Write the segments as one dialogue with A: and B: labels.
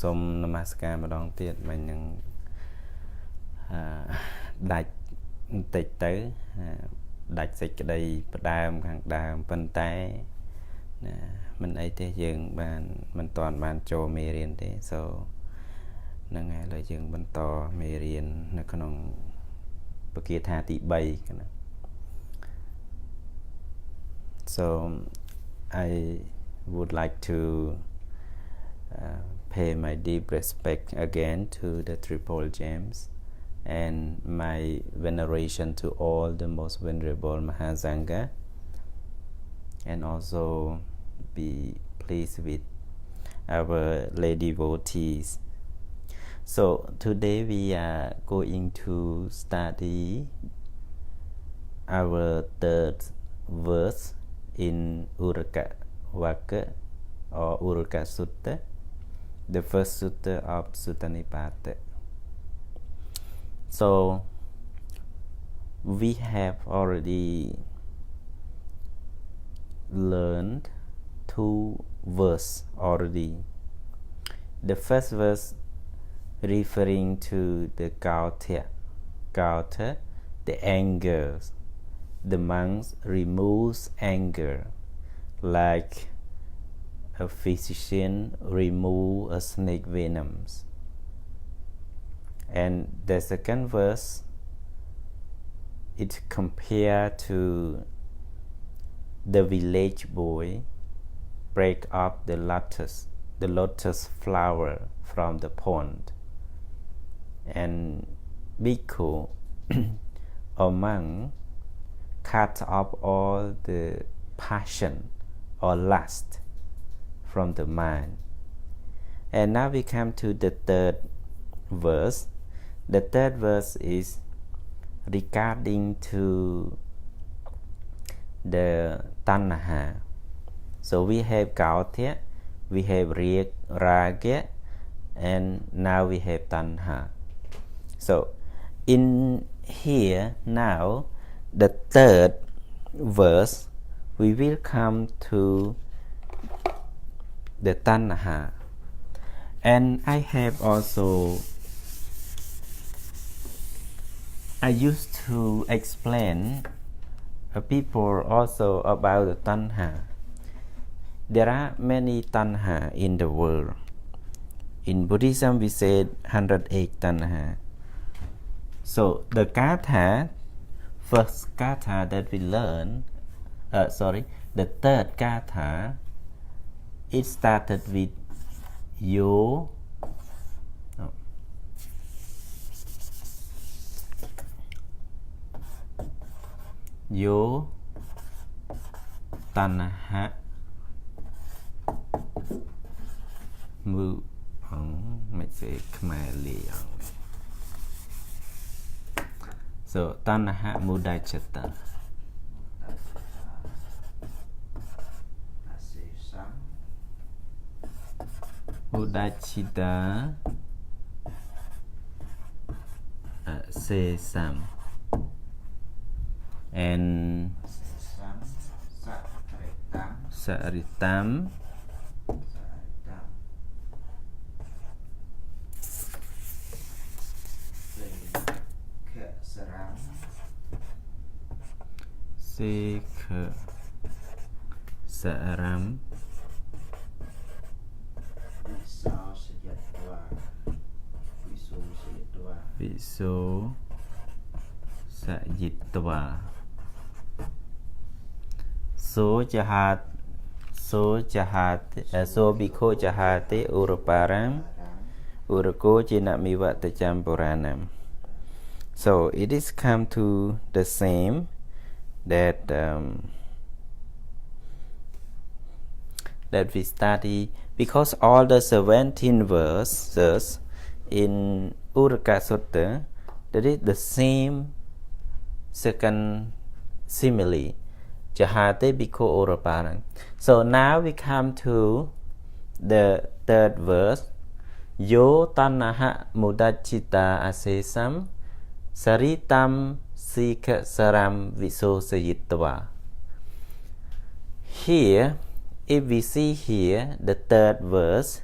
A: Som namaskar mà đón tiết mình những đạch tịch tới đạch dịch cái đây đàm hàng đàm phân tay mình ấy thế dừng bàn mình toàn bàn cho mê riêng thế so nâng ngay là dừng bàn to mê riêng nó có nông bà kia tha tị bay so I would like to pay my deep respect again to the Triple Gems and my veneration to all the most venerable Mahasangha, and also be pleased with our lady devotees. So today we are going to study our third verse in Uraka Vaka or Uraka Sutta, the first sutta of Sutta Nipāta. So we have already learned two verses already. The first verse referring to the Gautha, the anger. The monks removes anger like a physician remove a snake venoms. And the second verse, it compared to the village boy break up the lotus flower from the pond, and bhikkhu or monk cut off all the passion or lust from the mind. And now we come to the third verse. The third verse is regarding to the tanha. So we have Gautha, we have Raga, and now we have tanha. So in here now, the third verse, we will come to the tanha. And I have also, I used to explain people also about the tanha. There are many tanha in the world. In Buddhism we said 108 tanha. So the katha, first katha that we learn, the third katha, it started with yo tanha mu mày sẽ khmer liền. So tanha mudachata. Mudachita sesam, and saritam sekha saram viso sajitva. So bhikkhu jahate uraparam urako jinamivata jampuranam. So it is come to the same that we study, because all the 17 verses in Uraka Sutta, that is the same second simile, Jahate bhikkhu uraparam. So now we come to the third verse, yo tanha mudachita asesam saritam sikha saram visosayitva. Here, if we see here the third verse,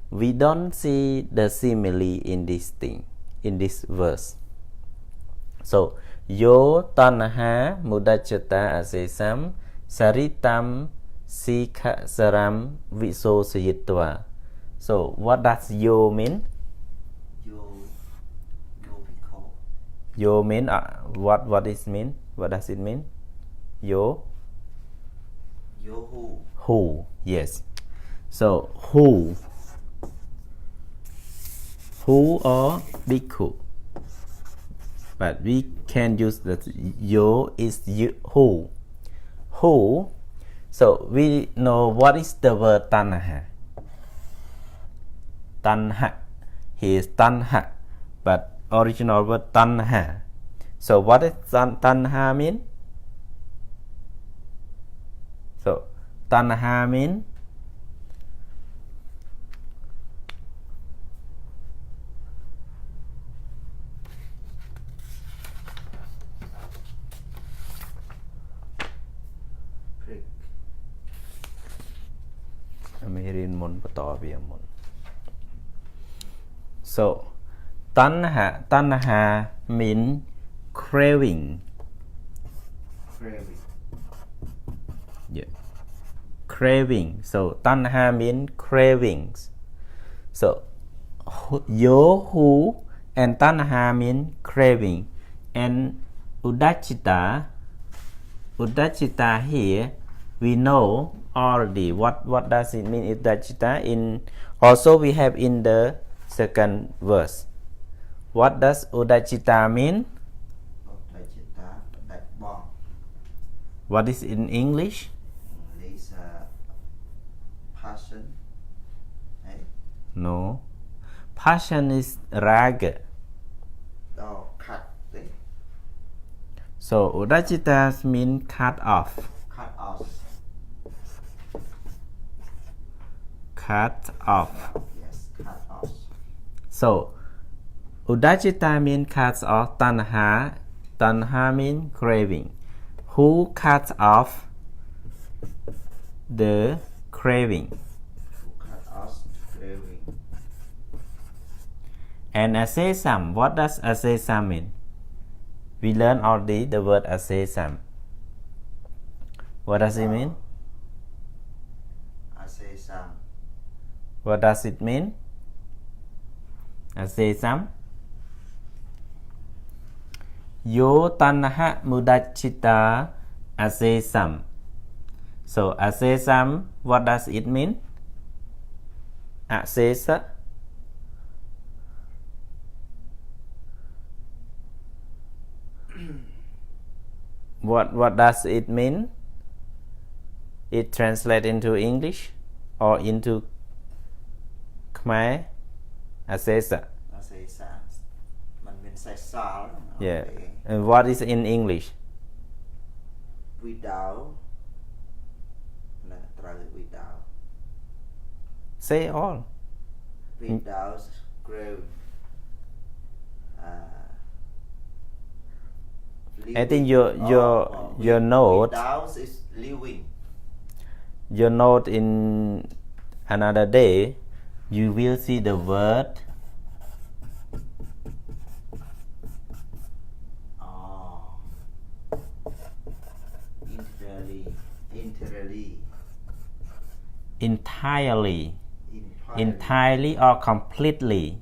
A: we don't see the simile in this thing, in this verse. So, yo tanaha mudachata asesam saritam sikha saram viso sayitwa. So, what does yo mean? Yo mean what is mean? What does it mean? Yo who, yes. So who or bhikkhu, but we can use that yo is you, who. So we know what is the word tanha. He is tanha, but original word tanha. So what does tanha mean? So tanha mean so tanha mean craving. Yeah. Craving. So tanha mean cravings. So yo who and tanha mean craving, and udachita here we know already what does it mean. Udachita in also we have in the second verse. What does udachita mean? What is in English?
B: Passion.
A: No. Passion is raga.
B: Oh, cut.
A: So udachita means cut off.
B: Cut off.
A: Cut off.
B: Yes, cut off.
A: So udachita means cuts off. Tanha means craving. Who cuts off the craving?
B: Cut off craving.
A: And asesam, what does asesam mean? We learned already the word asesam. What does it mean?
B: Asesam.
A: What does it mean? Asesam. Yo tanha mudachita asesam. So asesam, what does it mean? Asesa. What does it mean? It translates into English or into Khmer? Asesa.
B: Asesa. Man means sal.
A: Yeah. And what is in English?
B: Without. Without.
A: Say all.
B: Without growth.
A: I think your note.
B: Without is living.
A: Your note in another day, you will see the word. Entirely or completely.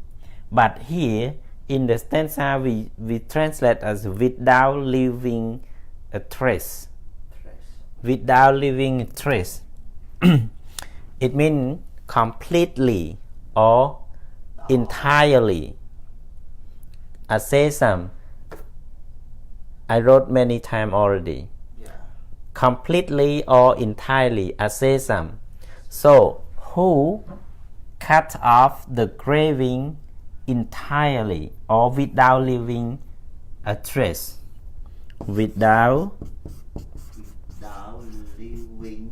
A: But here in the stanza we translate as without leaving a trace. Without leaving a trace. It means completely or entirely. Asesam, I wrote many times already.
B: Yeah.
A: Completely or entirely, asesam. So who cut off the craving entirely or without leaving a trace? Without
B: leaving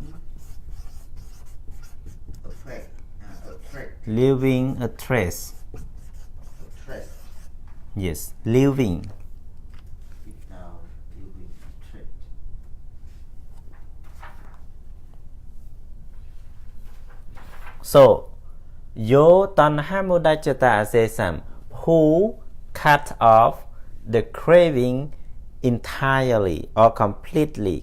A: leaving a trace. Yes, leaving.
B: Without leaving a trace.
A: So Yo tanha mudachata asesam. Who cut off the craving entirely or completely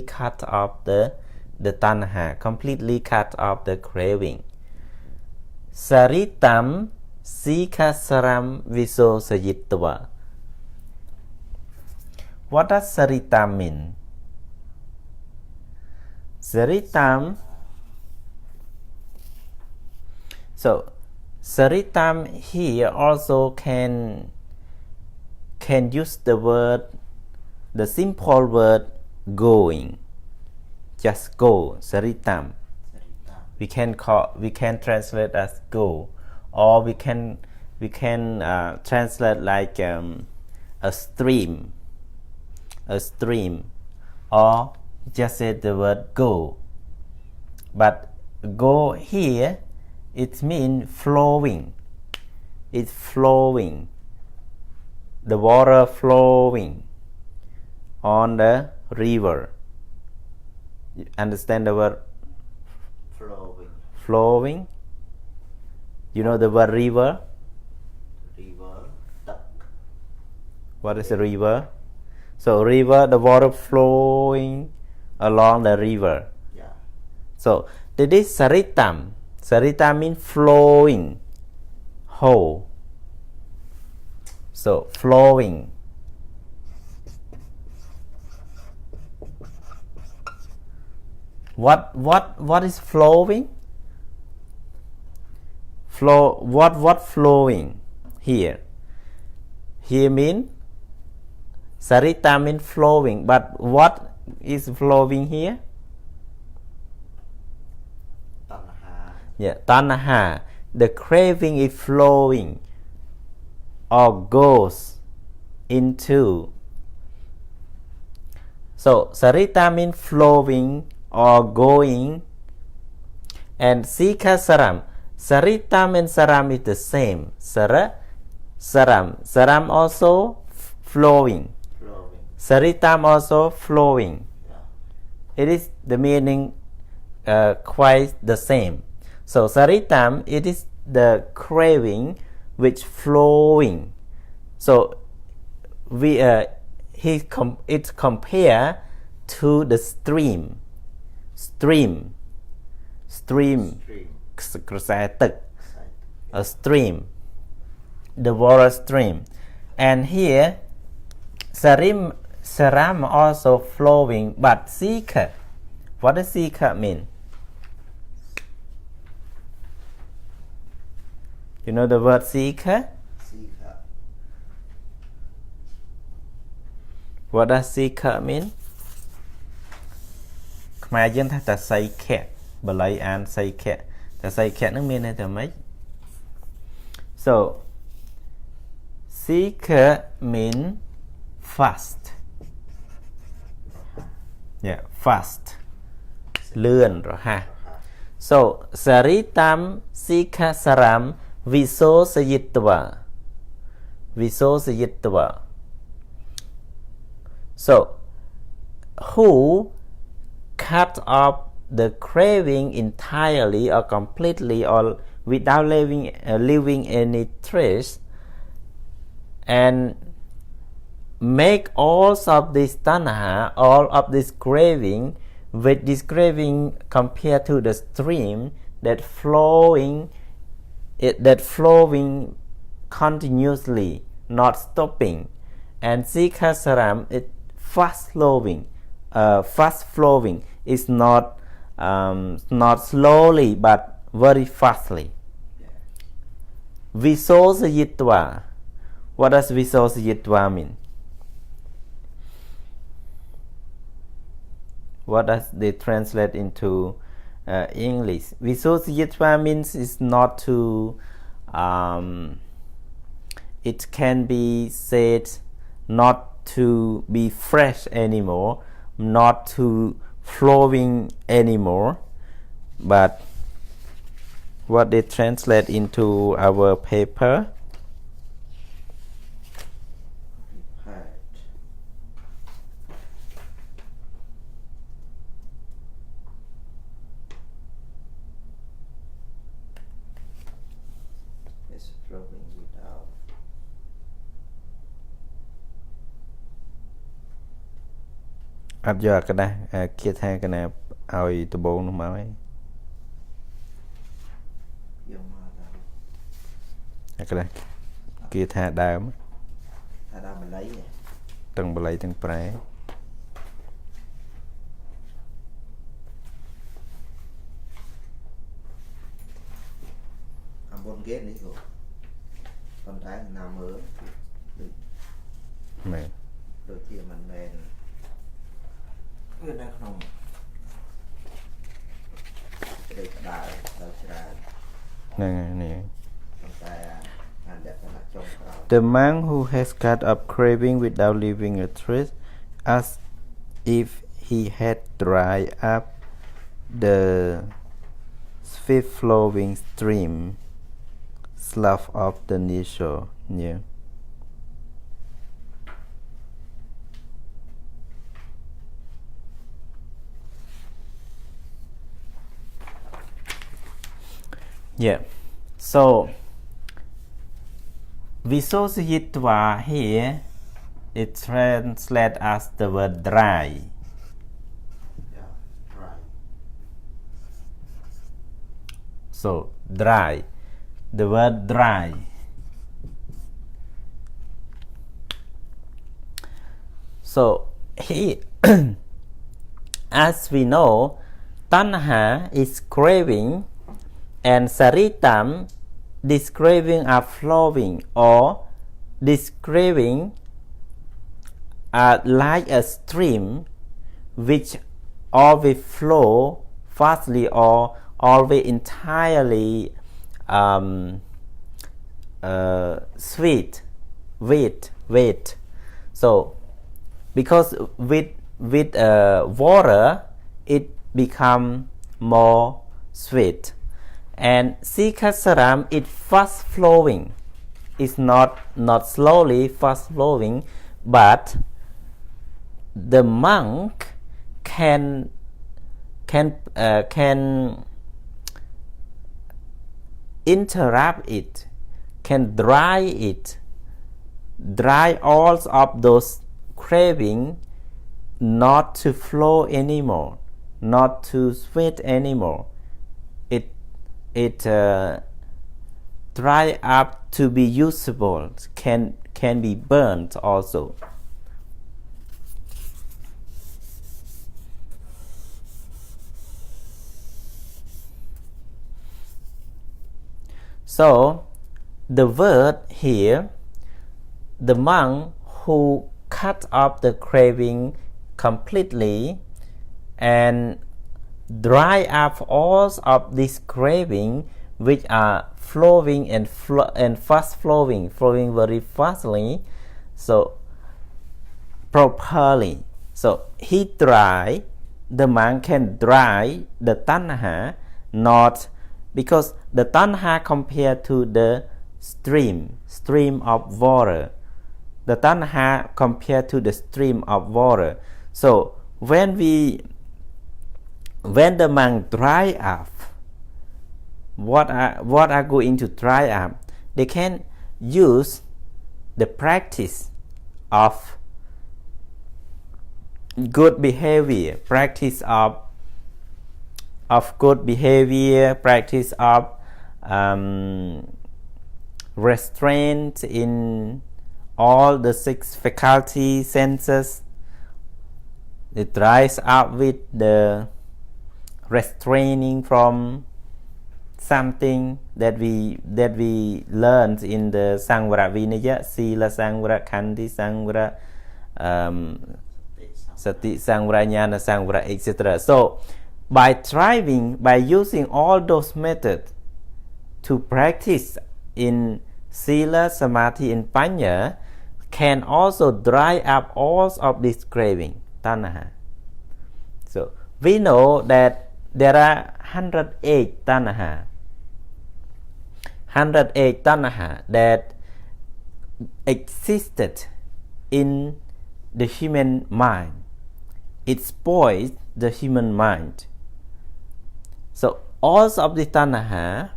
A: cut off the tanha, completely cut off the craving. Saritam Sikasaram Viso Sayitva. What does Saritam mean? Saritam. So Saritam here also can use the simple word going. Just go, Saritam. We can translate as go, or we can translate like a stream, or just say the word go. But go here, it means flowing. It's flowing. The water flowing on the river. You understand the word flowing? You know the word river? What is a river? So river, the water flowing along the river.
B: Yeah.
A: So this is Saritam. Saritam means flowing, whole. So flowing. What is flowing? What flowing here? Here mean Sarita means flowing, but what is flowing here?
B: Tanha.
A: Yeah, Tanha. The craving is flowing or goes into. So Sarita means flowing or going, and Sika Saram. Saritam and Saram is the same. Saram also flowing. Saritam also flowing.
B: Yeah.
A: It is the meaning quite the same. So Saritam, it is the craving which flowing. So it's compared to the stream. A stream, the water stream. And here Saram also flowing, but Sika. What does Sika mean? You know the word Sika? What does Sika mean? ខ្មែរយើងថាតែសៃខៈបល័យអានសៃខៈតែសៃខៈនឹងមានន័យថាម៉េច So Sika mean fast. Yeah, fast. លឿនរហ័ស So Saritam Sika Saram Viso Sayitva. So who cut off the craving entirely or completely or without leaving any trace, and make all of this tanha, all of this craving, with this craving compared to the stream that flowing continuously, not stopping. And Sika Saram, it fast flowing is not slowly but very fastly. Visosayitva. What does Visosayitva mean? What does they translate into English? Visosayitva means is not to it can be said not to be fresh anymore, not to flowing anymore, but what they translate into our paper,
B: is flowing without.
A: Áp giờ cái này kia thay cái này ao từ bốn nó mới
B: Yung mà
A: cái này kia thay đam
B: ta đang mà lấy vậy.
A: từng bờ lấy từng pré
B: Bốn ghét đấy rồi. Con trái nào mớ
A: này
B: đôi khi mình lên cái này không đây cả đài đâu ra
A: này
B: con trái ăn đẹp là trong cái
A: The monk who has cut up craving without leaving a trace, as if he had dried up the swift flowing stream, slough of the near shore. Yeah. Yeah. So Visosayitva here it translates as the word dry.
B: yeah, right.
A: So dry. The word dry. So he as we know, Tanha is craving and Saritam, this craving are flowing, or this craving are like a stream which always flow fastly or always entirely sweet, weight. So because with water it become more sweet. And Sikasaram is fast flowing. It's not slowly fast flowing, but the monk can interrupt it, can dry all of those craving not to flow anymore, not to sweat anymore. It dry up to be usable, can be burnt also. So the word here, the monk who cut off the craving completely and dry up all of this craving which are flowing and fast flowing very fastly, so properly. So he dry, the monk can dry the tanha, not because the tanha compared to the stream of water. The tanha compared to the stream of water. So when the monk dry up, what are going to dry up? They can use the practice of good behavior, practice of good behavior, practice of restraint in all the 6 faculty senses. It dries up with the restraining from something that we learned in the Sangvara Vinaya, Sila Sangvara, Chanthy Sangvara, Sati Sangvara, Jnana Sangvara, etc. So by using all those methods to practice in Sila, Samadhi and Panya, can also dry up all of this craving, Tanha. So we know that there are 108 Tanha. 108 Tanha that existed in the human mind. It spoils the human mind. So all of the Tanha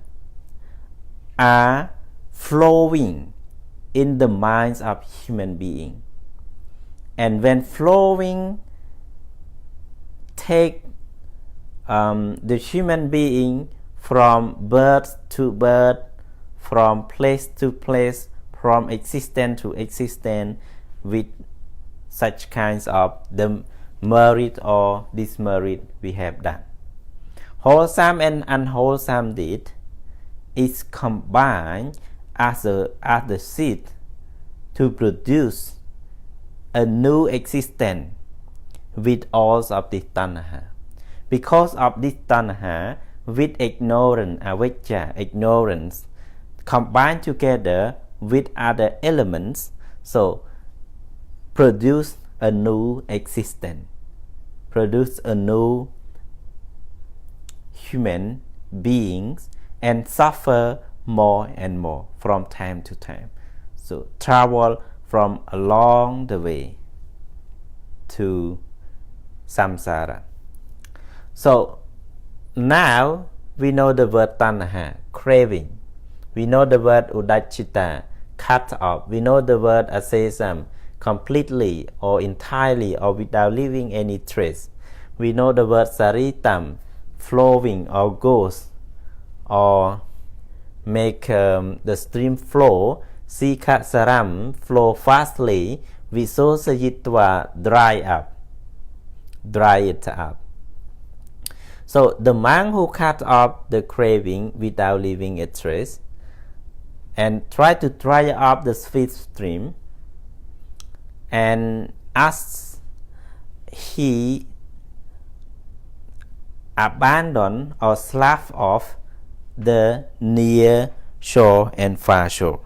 A: are
C: flowing in the minds of human being. And when flowing take the human being from birth to birth, from place to place, from existence to existence, with such kinds of the merit or dismerit we have done. Wholesome and unwholesome deed is combined as the seed to produce a new existence with all of this tanha. Because of this tanha, with ignorance, avijja, ignorance, combined together with other elements, so produce a new existence, produce a new human beings, and suffer more and more from time to time. So travel from along the way to samsara. So now we know the word tanha, craving. We know the word udacchita, cut off. We know the word asesam, completely or entirely or without leaving any trace. We know the word saritam, flowing or goes or make the stream flow. Sikha saram, flow fastly. Visosayitva, dry it up. So the monk who cut off the craving without leaving a trace and try to dry up the sweet stream, and as he abandon or slough off the near shore and far shore.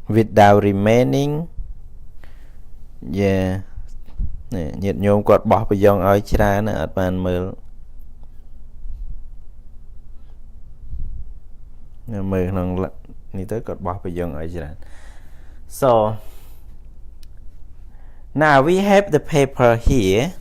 C: Without remaining, yeah, ញាតិញោមគាត់បោះប្រយ៉ងឲ្យច្រើនណាស់អត់បានមើលក្នុងនេះទៅគាត់បោះប្រយ៉ងឲ្យច្រើន So now we have the paper here.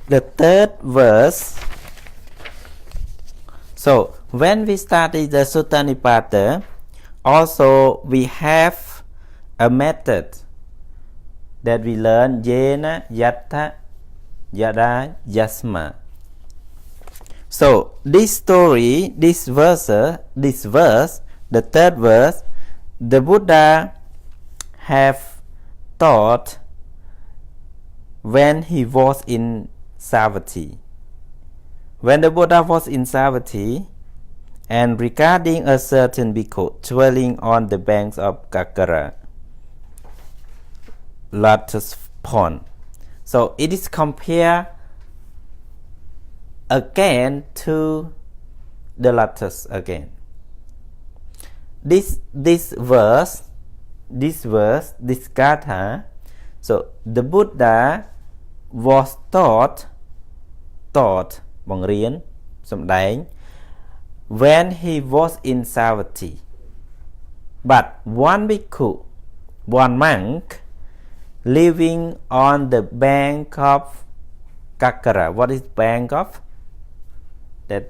C: The third verse. So when we study the Sutta Nipāta, also we have a method that we learn yena, yatta, yada, yasma. So this story, this verse, the third verse, the Buddha have taught when he was in Savatthi. When the Buddha was in Savatthi, and regarding a certain bhikkhu dwelling on the banks of Kakara, lotus pond. So it is compared again to the lotus again. This verse, this gatha, so the Buddha was taught បង្រៀន សំដែង when he was in Savatthi. But one bhikkhu, one monk living on the bank of Kakara. What is bank of? That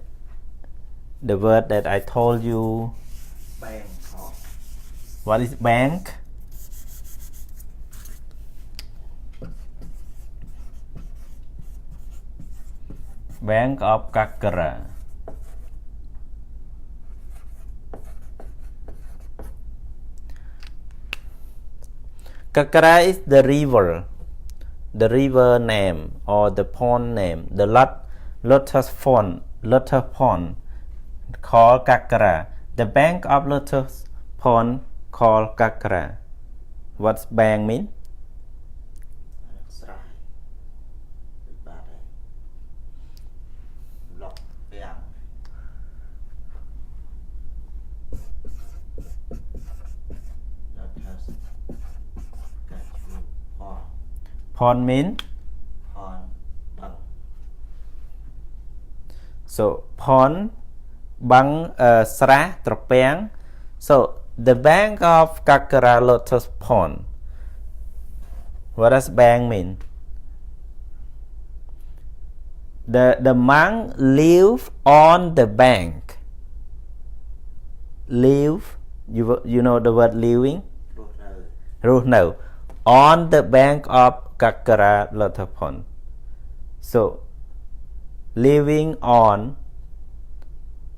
C: the word that I told you.
B: Bank of.
C: What is bank? Bank of Kakara. Kakara is the river name or the pond name. The lotus pond called Kakara. The bank of lotus pond called Kakara. What's bank mean? Pond mean?
B: Pond. Bang.
C: So pond, bang, sra, tropang. So the bank of Kakara Lotus Pond. What does bank mean? The monk live on the bank. Live, you know the word living? No. On the bank of Kakara Lotus Pond. So living on,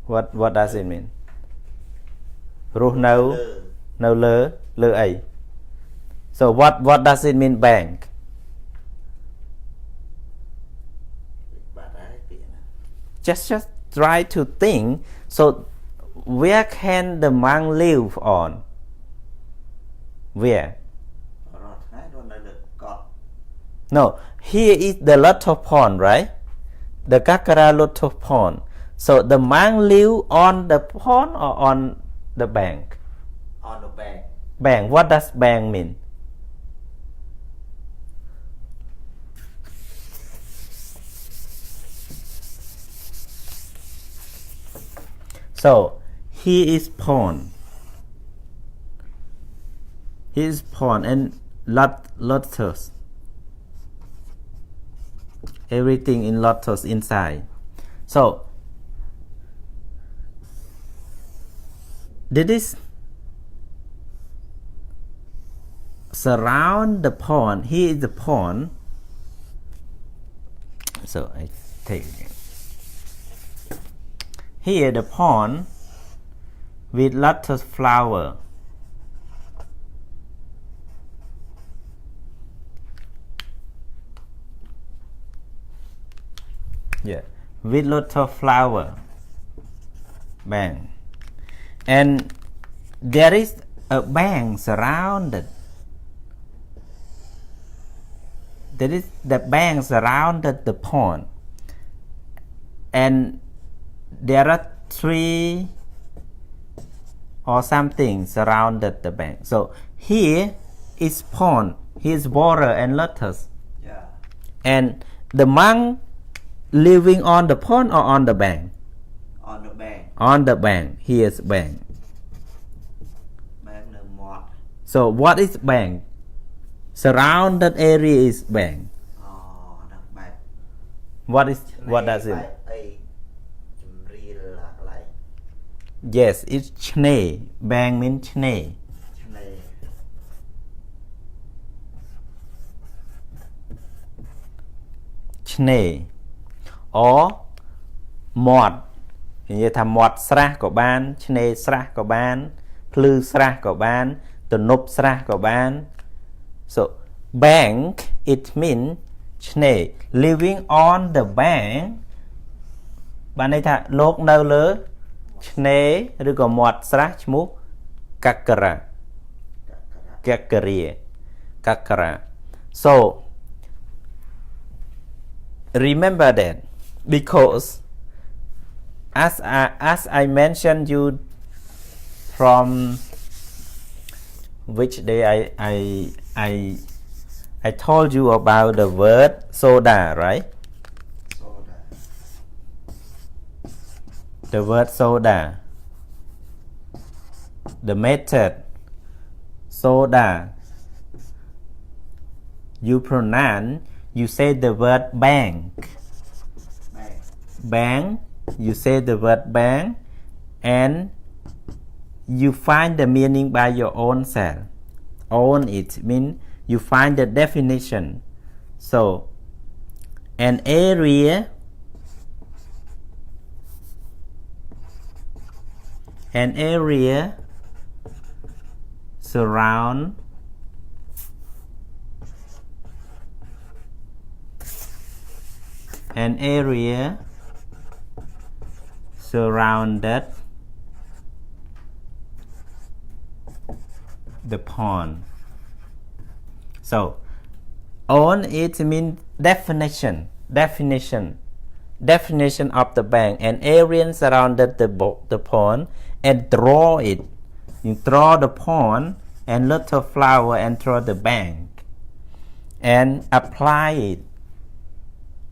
C: what does it mean? Rốt nấu lơ ấy. So what does it mean bank? Just try to think. So where can the monk live on? Where? No, here is the Lotus Pond, right? The Kakara Lotus Pond. So the monk live on the pond or on the bank?
B: On the bank.
C: Bank. What does bank mean? So he is pond. He is pond and lotus. Everything in lotus inside. So did this surround the pond? Here is the pond. So I take it. Here the pond with lotus flower. Yeah, with lotus flower. Bang. And there is a bank surrounded. There is the bank surrounded the pond. And there are trees or something surrounded the bank. So here is pond, here is water and lotus.
B: Yeah.
C: And the monk living on the pond or on the bank?
B: On the bank.
C: On the bank. Here is bank.
B: Bank no more.
C: So what is bank? Surrounded area is bank.
B: Oh, the bank.
C: What does it?
B: Real like.
C: Yes, it's chne. Bank means chne. Chne. Or mọt. Như thà mọt srah của ban, chne srah của ban, plư srah của ban, tunup srah của ban. So bank it means chne. Living on the bank. Bạn ấy thà lốt nâu lỡ chne rồi có mọt srah chmú kakara. Kakara. So remember that because as I mentioned you from which day I told you about the word soda, right?
B: Soda.
C: The word soda. The method soda. You pronounce, you say the word bank. Bank, you say the word bank, and you find the meaning by your own self. Own it means you find the definition. So an area surround surrounded the pond. So on it means definition of the bank. An area surrounded the pond and draw it. You draw the pond and little flower and draw the bank. and apply it.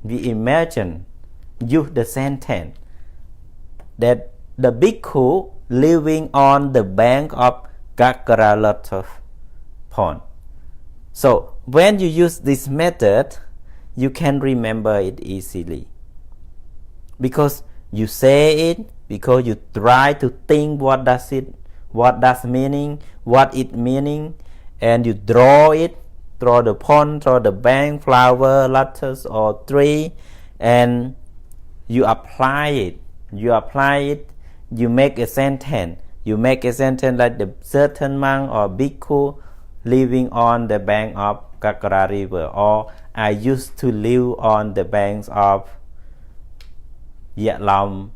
C: We imagine, use the sentence that the bhikkhu living on the bank of Gakara Lotus Pond. So when you use this method, you can remember it easily. Because you say it, because you try to think what does meaning, what it meaning, and you draw it, draw the pond, draw the bank, flower, lotus or tree, and you apply it. You make a sentence. You make a sentence like the certain monk or bhikkhu living on the bank of Gakara river, or I used to live on the banks of Yatlam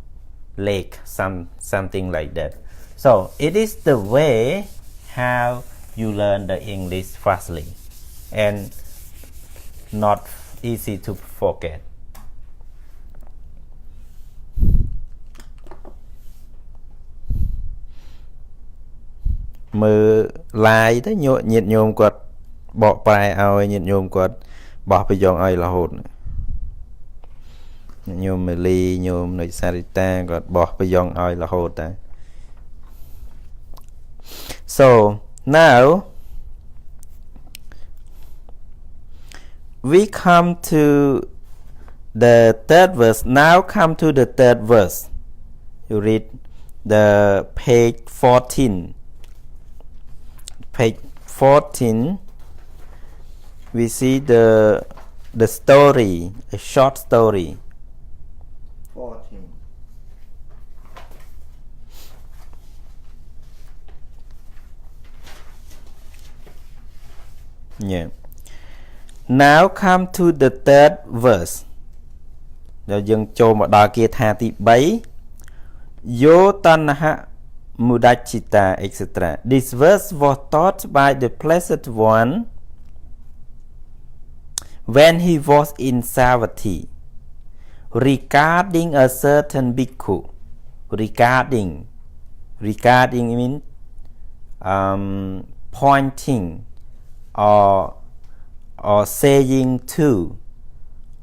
C: lake, something like that. So it is the way how you learn the English fastly and not easy to forget. Mơ lại tới nhiệt nhôm quật bỏ bài ao nhiệt nhôm quật bỏไปยองai là hồn nhôm mê ly nhôm nơi sarita quật bỏไปยองai là hồn ta. So now we come to the third verse. Now come to the third verse. You read the page 14. Page 14, we see the story, a short story.
B: 14.
C: Yeah. Now come to the third verse. Rồi dừng cho một đà kia tha tí bấy. Yo tanha Mudachita, etc. This verse was taught by the Blessed One when he was in Savatthi regarding a certain bhikkhu. Regarding means pointing or saying to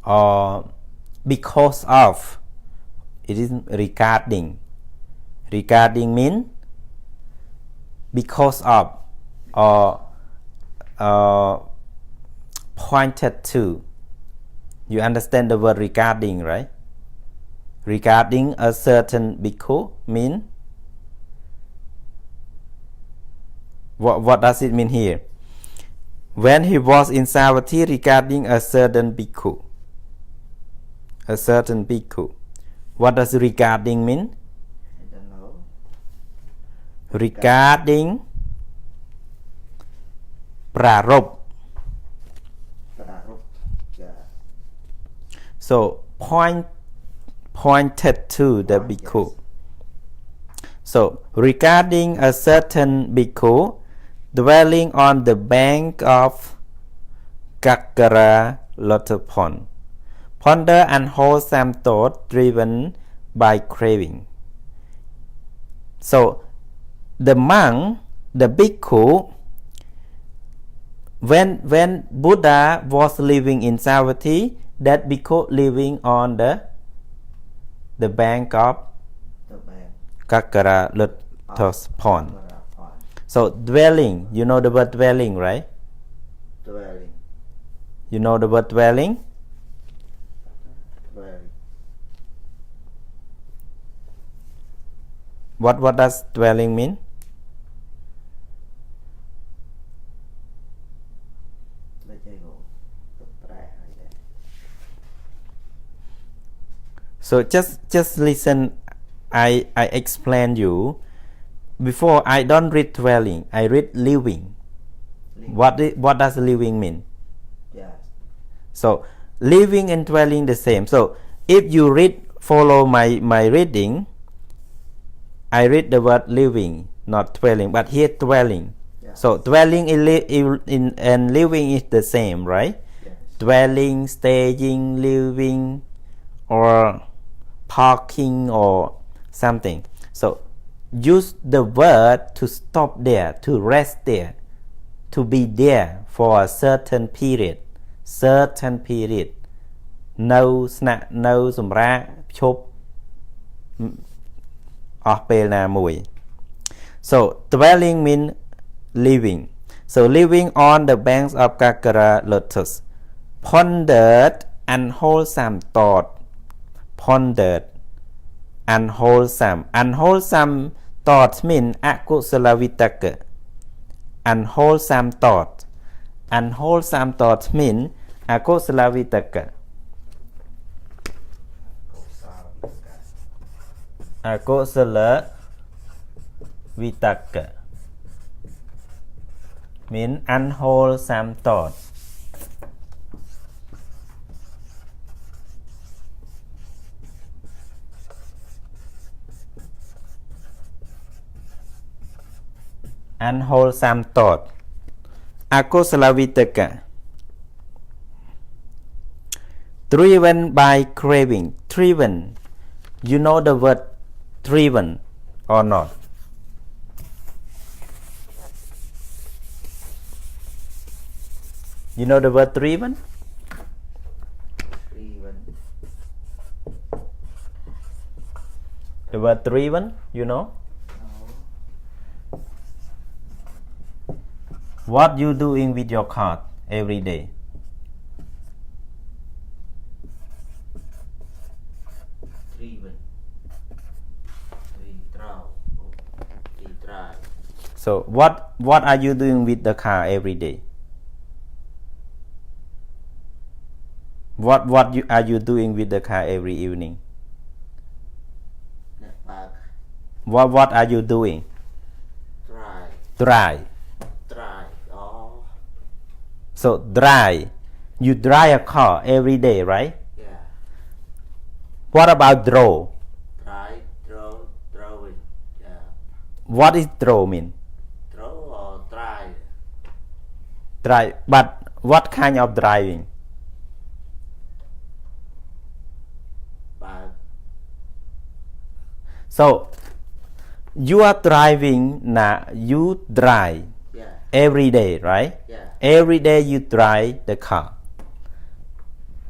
C: or because of. It is regarding. Regarding mean because of or pointed to. You understand the word regarding, right? Regarding a certain bhikkhu mean what does it mean here? When he was in Savatthi regarding a certain bhikkhu. A certain bhikkhu. What does regarding mean? Regarding prarop.
B: Yeah.
C: So pointed to the bhikkhu.
B: Yes.
C: So regarding a certain bhikkhu dwelling on the bank of Gakara Lotus Pond, ponder unwholesome thought driven by craving. So the monk, the bhikkhu, when Buddha was living in Savatthi, that bhikkhu living on the bank of Gakara Lotus Pond. So dwelling, you know the word dwelling, right?
B: Dwelling.
C: You know the word dwelling?
B: Dwelling.
C: What does dwelling mean? So just listen. I explain you. Before I don't read dwelling, I read living. What does living mean?
B: Yes.
C: So living and dwelling the same. So if you follow my reading, I read the word living, not dwelling, but here dwelling.
B: Yes.
C: So dwelling and living is the same, right?
B: Yes.
C: Dwelling, staying, living, or parking or something. So use the word to stop there, to rest there, to be there for a certain period. certain period នៅស្នាក់នៅសម្រាប់ឈប់អស់ពេលណាមួយ so dwelling mean living so living on the banks of Kakara lotus pondered unwholesome thought pondered unwholesome thoughts mean akusala vitaka unwholesome thoughts mean akusala vitaka akusala vitaka mean unwholesome thoughts unwholesome thought akusala vitaka driven by craving driven you know the word driven or not you know the word driven the word driven you know what you doing with your car every day so what are you doing with the car every day what are you doing with the car every evening what are you doing dry
B: oh
C: so dry you dry a car every day right
B: yeah
C: what about draw
B: drawing yeah
C: what is draw mean
B: draw or
C: dry but what kind of driving
B: but
C: so you are driving now you drive
B: yeah
C: every day right
B: yeah
C: every day you drive the car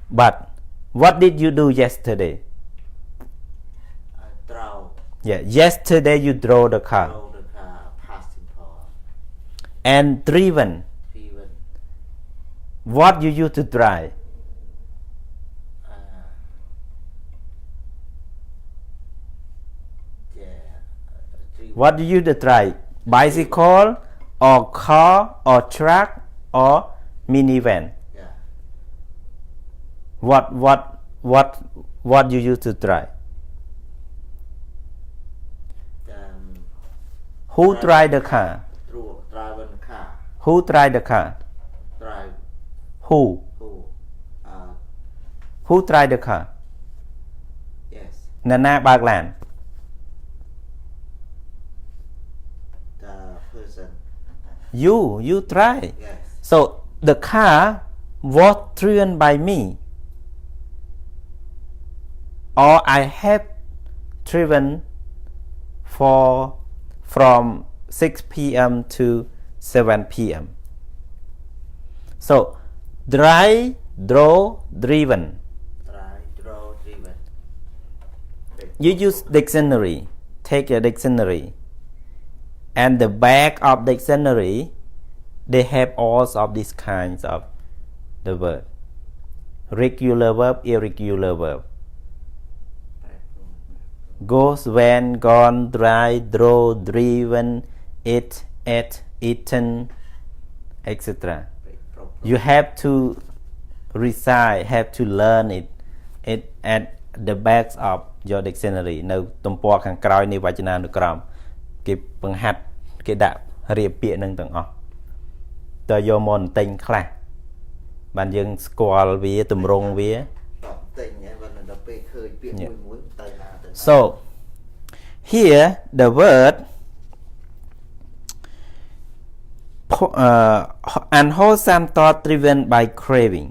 C: but what did you do yesterday
B: draw
C: yeah yesterday you drove the car
B: passing for
C: and driven
B: even
C: what you used to drive what do you use to drive bicycle or car or truck or minivan
B: yeah
C: what you used to drive who drive the car
B: drive the car
C: who drive the car
B: drive
C: who
B: uh
C: who drive the car
B: yes
C: អ្នកណាបើកឡាន
B: the person
C: you try
B: yes
C: so the car was driven by me or I have driven from 6 p.m. to 7 p.m. so draw driven
B: draw driven
C: you use dictionary take a dictionary and the back of dictionary they have all of these kinds of the word regular verb irregular verb goes when gone dry draw driven it ate eaten etc you have to recite have to learn it at the backs of your dictionary នៅទំព័រខាងក្រោយនៃវចនានុក្រមគេបង្ហាត់គេដាក់រៀបពាក្យនឹងទាំងអស់តើយកមកបន្ទិញខ្លះបានយើងស្គាល់វាទម្រង់វា so here the word unwholesome thought driven by craving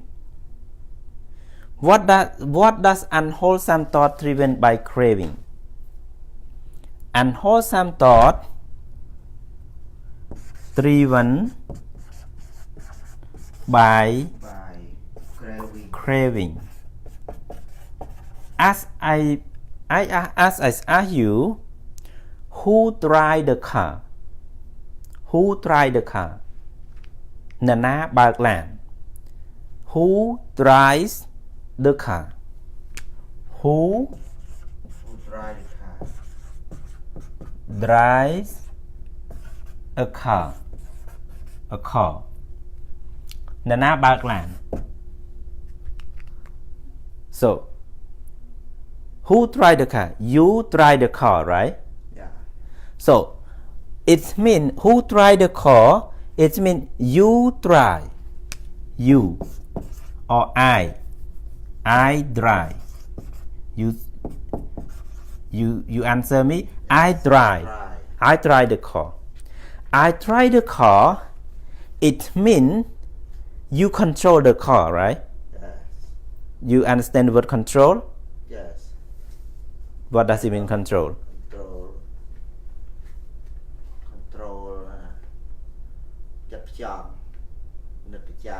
C: what does unwholesome thought driven by craving unwholesome thought driven by craving. As I ask you, who drive the car? Who drive the car? នរណាបើកឡាន Who drives the car? Who
B: drive the car?
C: drives a car? A car. នរណាបើកឡាន So who drive the car? You drive the car, right?
B: Yeah.
C: So it mean who drive the car? It mean you drive. You or I drive. You answer me. I drive. I drive the car. I drive the car. It mean you control the car, right?
B: Yes.
C: You understand the word control?
B: Yes.
C: What does it mean control?
B: Control จับจ้องนึกใจ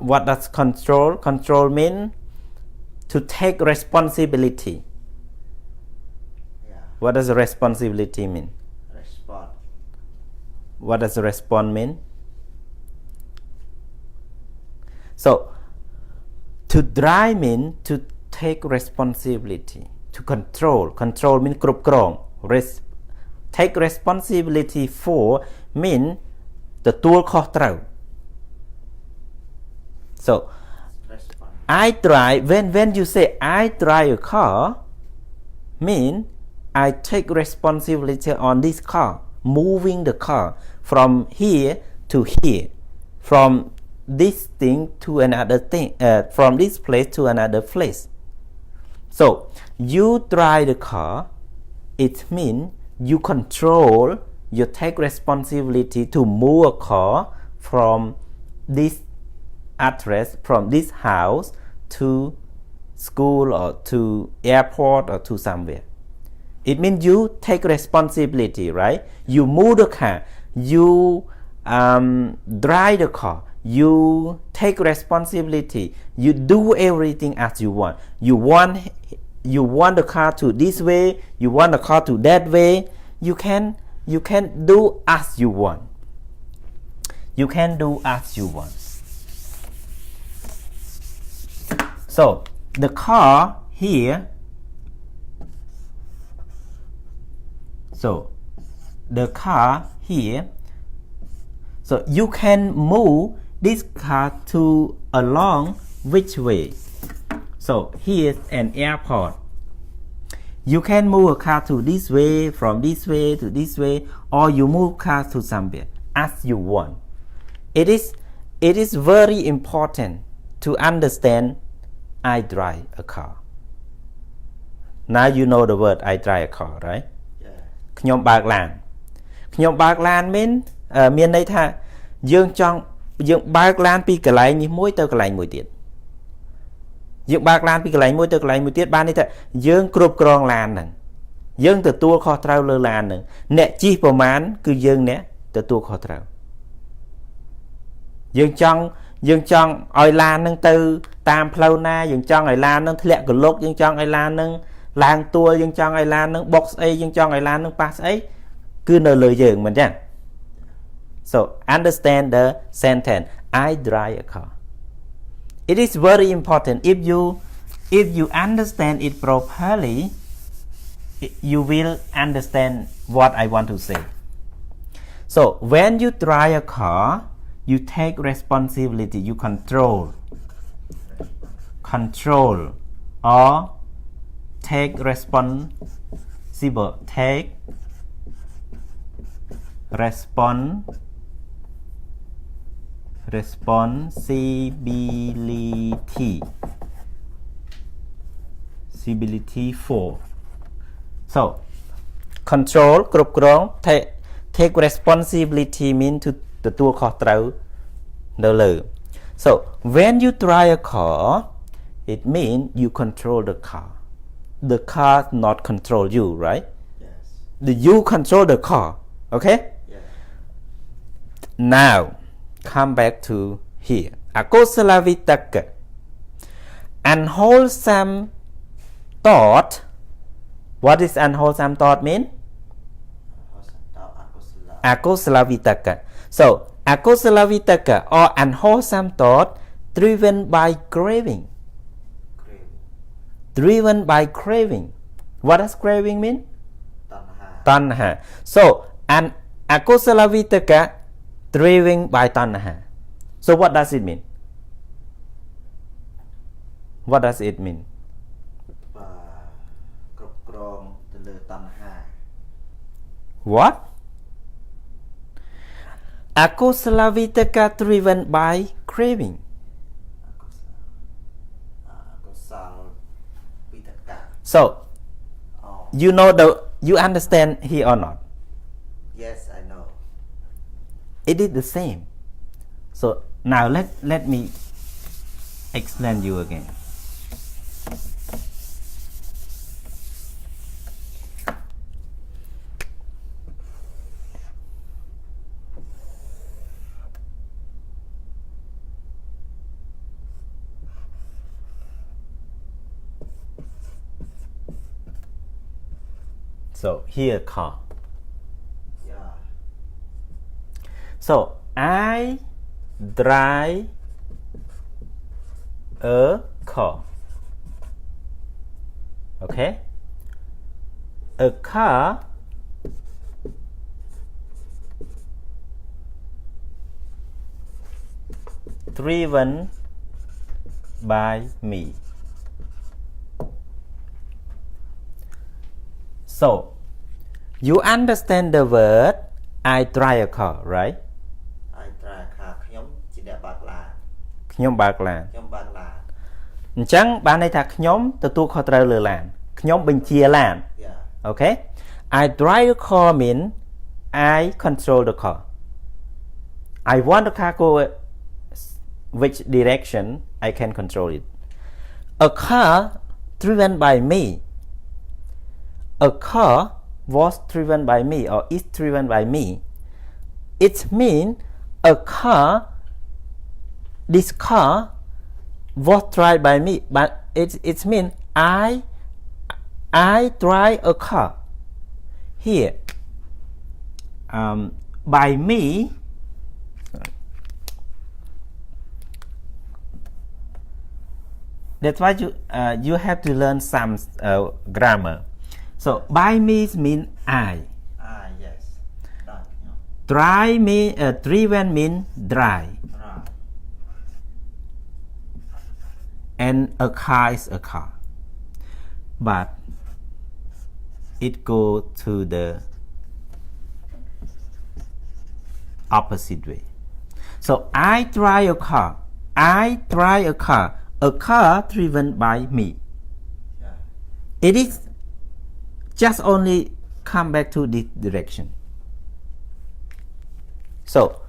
C: What does control? Control mean to take responsibility.
B: Yeah.
C: What does responsibility mean?
B: Respond.
C: What does respond mean? So to drive mean to take responsibility, to control. Control mean គ្រប់គ្រង Take responsibility for mean ទទួលខុសត្រូវ So
B: Respond.
C: I drive when you say I drive a car mean I take responsibility on this car, moving the car from here to here, from this thing to another thing, from this place to another place. So you drive the car, it means you control, you take responsibility to move a car from this address, from this house to school or to airport or to somewhere. It means you take responsibility, right? You move the car, you drive the car, you take responsibility, you do everything as you want. You want the car to this way, you want the car to that way. You can do as you want. You can do as you want. So the car here. So the car here. So you can move this car to along which way? So here's an airport. You can move a car to this way, from this way to this way, or you move cars to somewhere as you want. It is very important to understand I drive a car. Now you know the word I drive a car, right?
B: Yeah.
C: ខ្ញុំបើកឡាន ខ្ញុំបើកឡានមានន័យថាយើងបើកឡានពីកន្លែងនេះមួយទៅកន្លែងមួយទៀត យើងបើកឡានពីកន្លែងមួយទៅកន្លែងមួយទៀតបានន័យថាយើងគ្រប់គ្រងឡានហ្នឹងយើងទទួលខុសត្រូវលើឡានហ្នឹងអ្នកជិះប្រមាណគឺយើងអ្នកទទួលខុសត្រូវយើងចង់ឲ្យឡានហ្នឹងទៅតាមផ្លូវណាយើងចង់ឲ្យឡានហ្នឹងធ្លាក់កលុកយើងចង់ឲ្យឡានហ្នឹងឡើងទួលយើងចង់ឲ្យឡានហ្នឹងបុកស្អីយើងចង់ឲ្យឡានហ្នឹងប៉ះស្អីគឺនៅលើយើងមិនចឹង So understand the sentence I drive a car. It is very important. If you understand it properly, you will understand what I want to say. So when you drive a car, you take responsibility, you control or take responsibility for. So control គ្រប់គ្រង take responsibility mean to ទទួលខុសត្រូវនៅលើ So when you drive a car, it means you control the car. The car not control you, right?
B: Yes.
C: You control the car, okay?
B: Yeah.
C: Now come back to here. អកុសលវិតក unwholesome thought. What does unwholesome thought mean? Akusala vitaka. So akusala vitaka or unwholesome thought driven by craving. Driven by craving. What does craving mean? Tanha. So an akusala vitaka driven by tanha. So what does it mean? What does it mean? What? Akusala vitaka driven by craving. So you know you understand here or not?
B: Yes, I know.
C: It is the same. So now let me explain you again. So here car.
B: Yeah.
C: So I drive a car. Okay? A car driven by me. So you understand the word I drive a car, right?
B: I drive a car. ខ្ញុំជាអ្នកបើកឡាន
C: ខ្ញុំបើកឡាន
B: ខ្ញុំបើកឡាន
C: អញ្ចឹងបានន័យថាខ្ញុំទទួលខុសត្រូវលើឡានខ្ញុំបញ្ជាឡាន
B: Yeah.
C: Okay? I drive a car mean I control the car. I want the car go which direction I can control it. A car driven by me. A car was driven by me or is driven by me. It means a car, this car was driven by me, but it means I drive a car. Here, by me, that's why you have to learn some grammar. So by me mean I.
B: Yes.
C: Drive me driven mean drive.
B: Right.
C: And a car is a car. But it go to the opposite way. So I drive a car. I drive a car. A car driven by me.
B: Yeah.
C: It is just only come back to this direction. So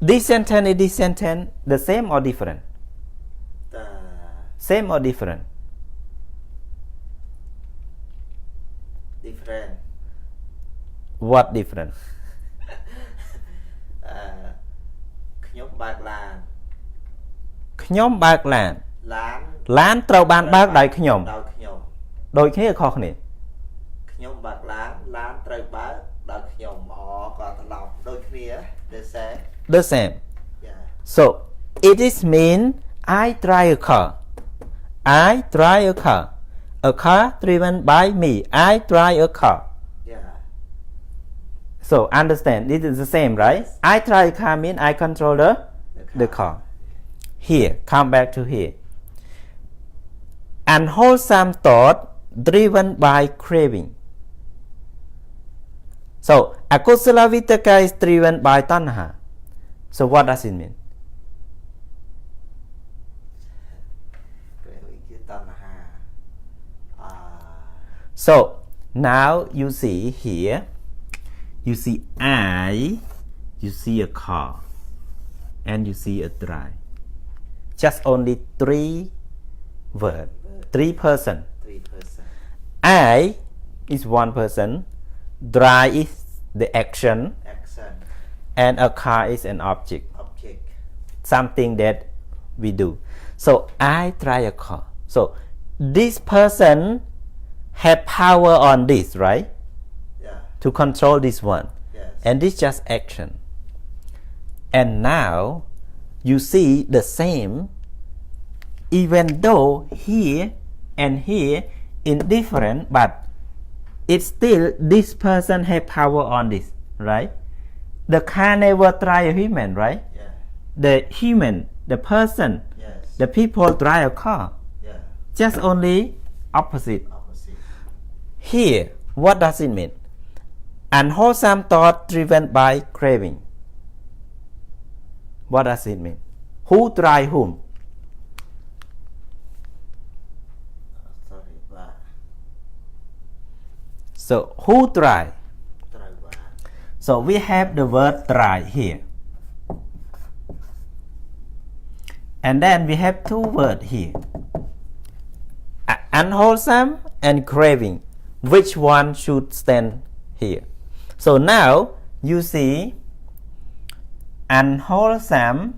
C: this sentence is this sentence the same or different? Same or different?
B: Different.
C: What different?
B: ខ្ញុំបើកឡាន
C: ខ្ញុំបើកឡាន
B: ឡាន
C: ត្រូវបានបើកដោយខ្ញុំ
B: ដោយខ្ញុំ
C: ដូចគ្នាខុសគ្នា
B: ខ្ញុំបើកឡាន ឡានត្រូវបើកដោយខ្ញុំ ក៏ត្រឡប់ដូចគ្នា
C: The same.
B: Yeah.
C: So it is mean I drive a car. I drive a car. A car driven by me. I drive a car.
B: Yeah.
C: So understand this is the same, right? I drive a car mean I control the car. Here, come back to here. Unwholesome thought driven by craving. So akusala vitaka is driven by tanha. So what does it mean? So now you see here, you see I, you see a car, and you see a drive. Just only three words, three person. I is one person, drive is the action, and a car is an object. Something that we do. So I drive a car. So this person have power on this, right?
B: Yeah.
C: To control this one.
B: Yes.
C: And this just action. And now you see the same, even though here and here in different, but it's still this person have power on this, right? The car never drive a human, right?
B: Yeah.
C: The human, the person,
B: Yes.
C: the people drive a car.
B: Yeah.
C: Just only opposite.
B: Opposite.
C: Here, what does it mean? Unwholesome thought driven by craving. What does it mean? Who drive whom?
B: Sorry, but
C: So who drive?
B: try but.
C: So we have the word drive here. And then we have two words here. Unwholesome and craving. Which one should stand here? So now you see unwholesome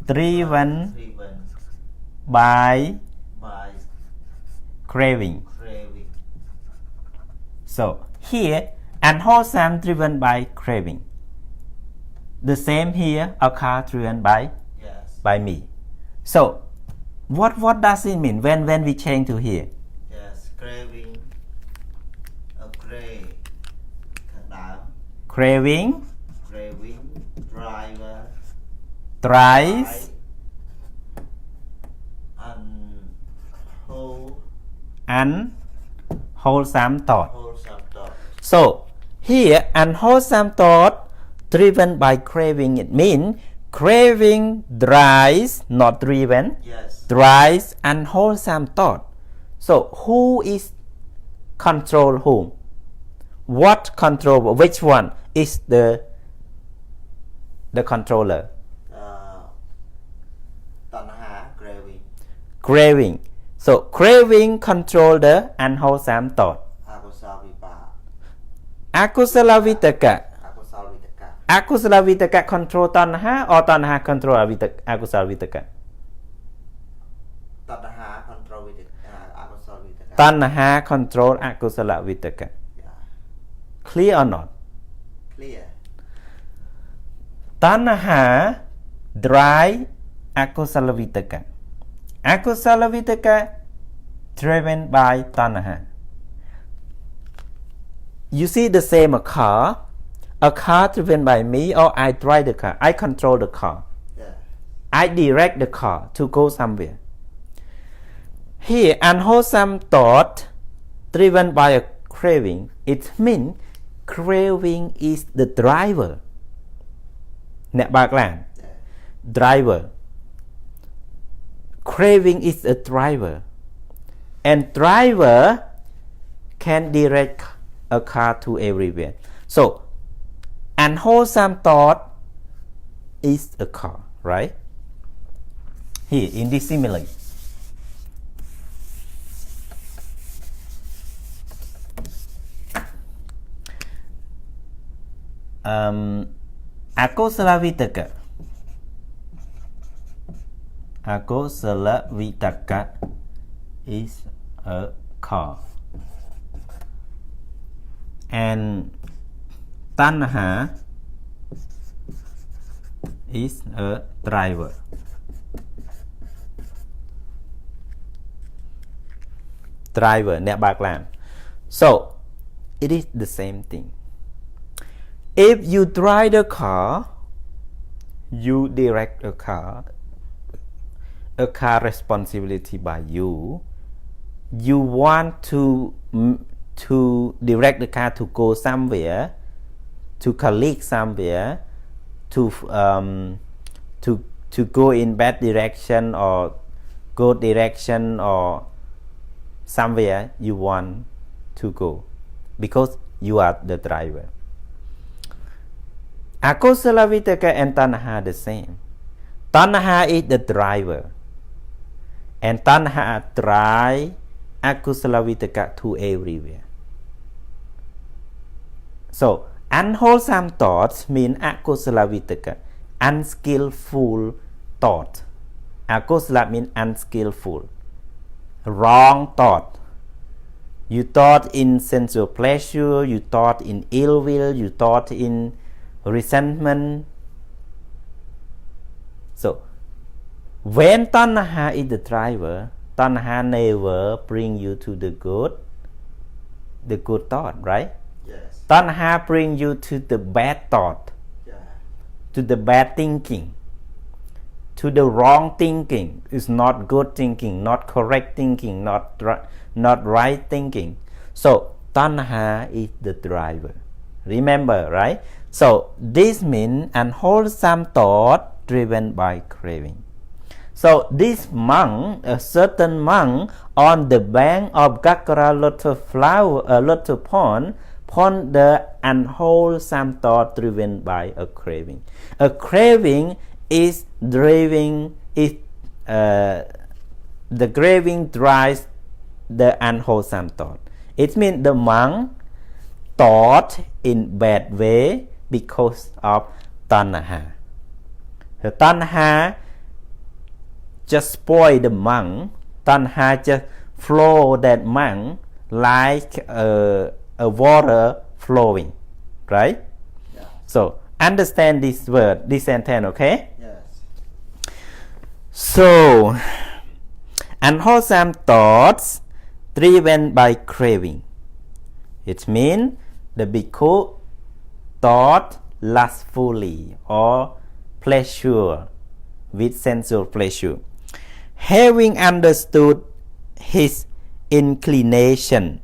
C: driven
B: Driven
C: by
B: by
C: craving.
B: craving.
C: So here unwholesome driven by craving. The same here, a car driven by
B: Yes.
C: me. So what does it mean when we change to here?
B: Yes. Craving. A gray. Down.
C: Craving
B: Craving. Driver.
C: drives unwholesome thought.
B: Wholesome thought.
C: So here unwholesome thought driven by craving, it means craving drives, not driven,
B: Yes.
C: drives unwholesome thought. So who is control whom? What control? Which one is the controller?
B: Tanha. Craving.
C: Craving. So craving control the unwholesome thought.
B: Akusala vipaka.
C: Akusala vitaka.
B: Akusala vitaka.
C: Akusala vitaka control tanha or tanha control akusala vitaka?
B: Tanha control vitaka. Akusala vitaka.
C: Tanha control akusala vitaka.
B: Yeah.
C: Clear or not?
B: Clear.
C: Tanha drive akusala vitaka. Akusala vitaka driven by tanha. You see the same a car driven by me, or I drive the car, I control the car,
B: Yeah.
C: I direct the car to go somewhere. Here unwholesome thought driven by a craving, it means craving is the driver.អ្នកបើកឡាន
B: Yeah.
C: driver. Craving is a driver, and driver can direct a car to everywhere. So unwholesome thought is a car, right? Here in this simile. Akosala vitaka. Akosala vitaka is a car. And tanha is a driver. Driver, អ្នកបើកឡាន So it is the same thing. If you drive the car, you direct a car responsibility by you. You want to direct the car to go somewhere, to colleague somewhere, to go in bad direction or good direction or somewhere you want to go, because you are the driver. Akosala vitaka and tanha the same. Tanha is the driver, and tanha drive akusala vitaka to everywhere. So unwholesome thoughts mean akusala vitaka. unskillful thought อกุศล mean unskillful wrong thought you thought in sensual pleasure you thought in ill will you thought in resentment so when tanha is the driver tanha never bring you to the good thought right
B: Yes.
C: tanha bring you to the bad thought
B: Yeah.
C: to the bad thinking to the wrong thinking is not good thinking not correct thinking not right thinking so tanha is the driver remember right so this means unwholesome thought driven by craving so this monk a certain monk on the bank of Gakara lotus pond the unwholesome thought driven by a craving is driving is the craving drives the unwholesome thought it means the monk thought in bad way because of tanha the tanha just spoil the monk tanha just flow that monk like a water flowing right
B: Yeah.
C: so understand this word this sentence okay
B: Yes.
C: so unwholesome thoughts driven by craving it means the bhikkhu thought lustfully or pleasure with sensual pleasure having understood his inclination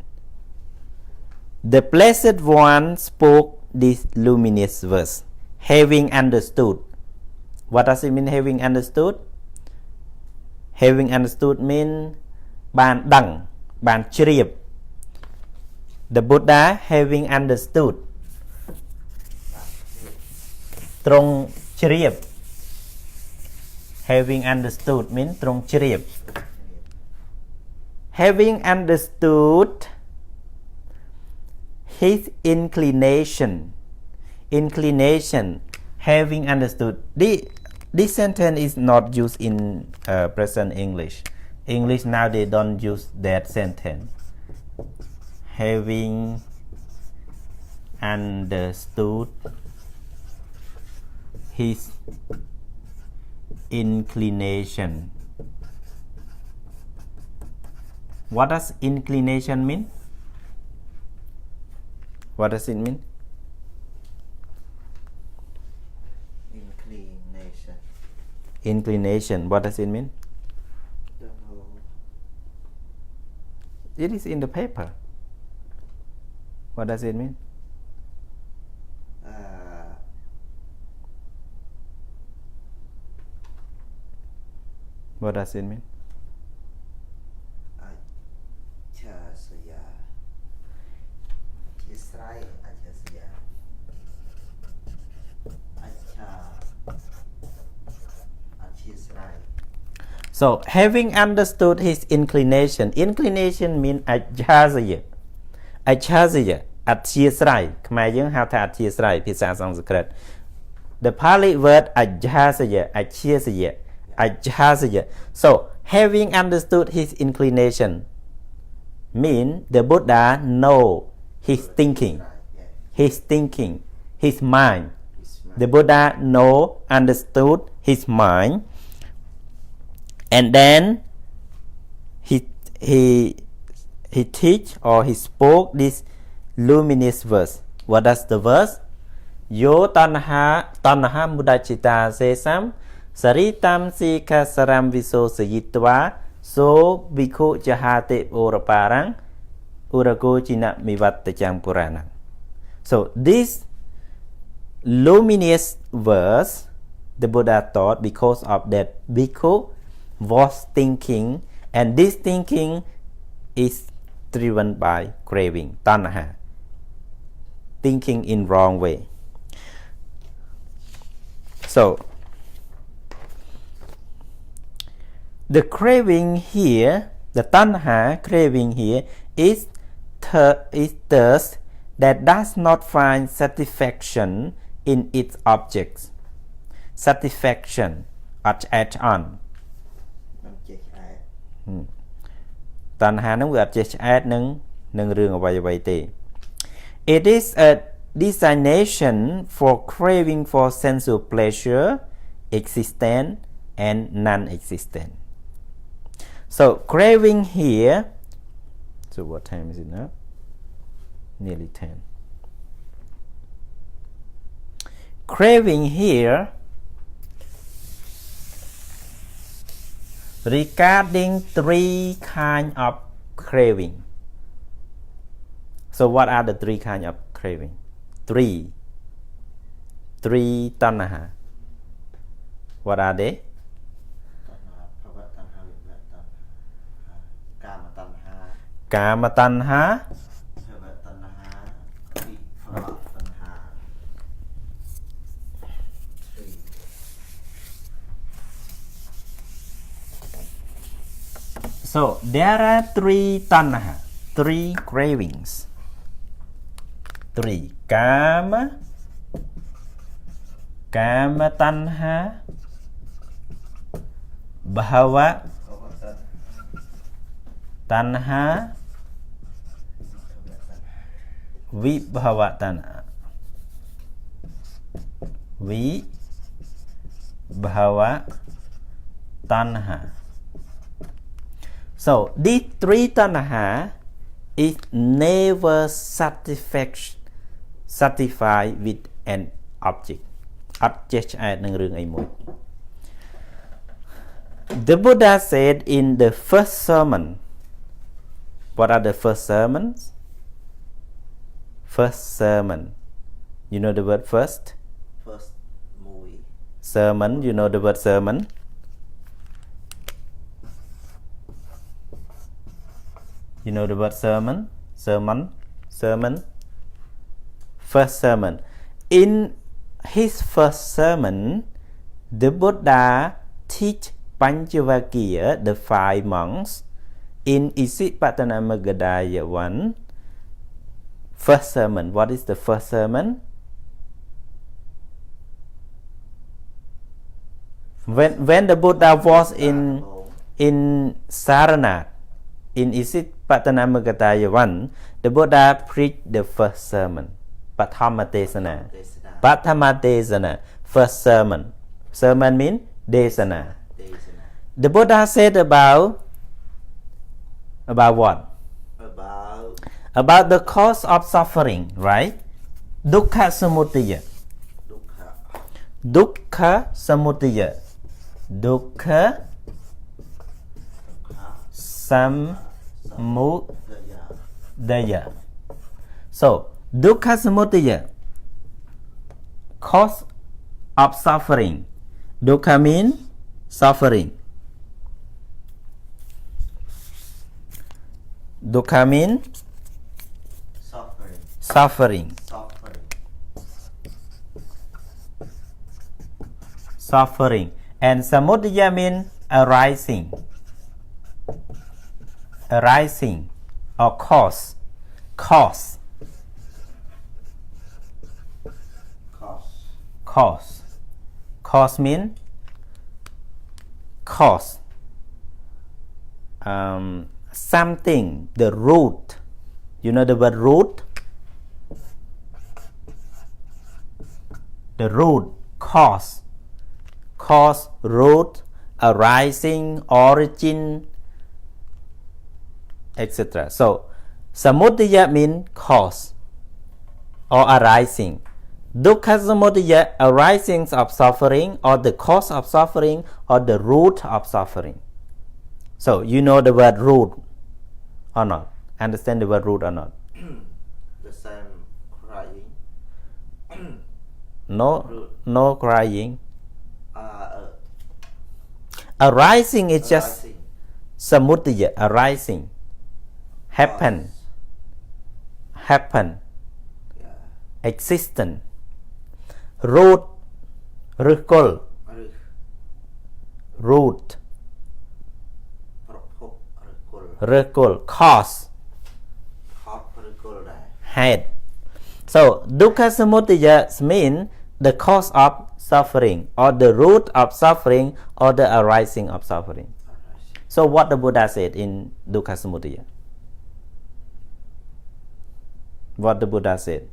C: the blessed one spoke this luminous verse having understood what does it mean having understood having understood mean បានដឹងបានជ្រាប the Buddha having understood ទ្រង់ជ្រាប having understood mean ទ្រង់ជ្រាប having understood his inclination having understood this sentence is not used in present English now they don't use that sentence having understood his inclination what does inclination mean what does it mean inclination what does it mean
B: Don't know.
C: it is in the paper what does it mean what does it mean
B: Achasya. Israel. Achasya. Achasya.
C: so having understood his inclination mean achasya អច្ឆរិយអធិស្រ័យខ្មែរយើងហៅថាអធិស្រ័យភាសាសំស្ក្រឹត the Pali word អច្ឆរិយអច្ឆរិយ so having understood his inclination mean the Buddha know his thinking his mind the Buddha know understood his mind and then he teach or he spoke this luminous verse what does the verse yo tanha mudachita sesam saritam sikasaram viso sayitwa so bhikkhu jahate oraparang urago china mivattacham puranang so this luminous verse the Buddha taught because of that bhikkhu was thinking and this thinking is driven by craving tanha thinking in wrong way so the craving here the tanha craving here is thirst that does not find satisfaction in its objects satisfaction អត់ឆ្អែតឆ្អន់
B: มันចេះឆ្អែត
C: តណ្ហានឹងវាអត់ចេះឆ្អែតនឹងរឿងអ្វីទេ It is a designation for craving for sensual pleasure existent and non-existent so craving here so what time is it now nearly 10 craving here regarding 3 kind of craving so what are the 3 kind of craving 3 tanha what are they
B: ภวตัณหาวิภวตัณหากามตัณหา
C: kama tanha
B: ภวตัณหาวิภวตัณหา
C: so there are 3 tanha 3 cravings 3 kama tanha bhava tanha vibhava tanha vibhava tanha so these 3 tanha is never satisfied with an object អត់ចេះឆ្អែតនឹងរឿងអីមួយ The Buddha said in the first sermon what are the first sermons first sermon you know the word first
B: first មួយ
C: sermon you know the word sermon you know the word sermon first sermon in his first sermon the Buddha teach Panchavakiya the 5 monks in Isipatana Magadaya 1 first sermon what is the first sermon when the Buddha was in Saranath in Isipatana Magadaya 1 the Buddha preached the first sermon Pathama Desana first sermon mean Desana the Buddha said about what about the cause of suffering right dukkha samudaya dukkha samudaya so dukkha samudaya cause of suffering dukkha mean suffering dukkha mean suffering and samudaya mean arising or cause mean cause something the root you know the word root the root cause root arising origin etc so samudaya mean cause or arising dukkha samudaya arising of suffering or the cause of suffering or the root of suffering so you know the word root or not understand the word root or not
B: the same crying
C: no crying arising is just samudaya arising happen existent root root cause head so dukkha samudaya mean the cause of suffering, or the root of suffering, or the arising of suffering. So what the Buddha said in Dukkha Samudaya? What the Buddha said?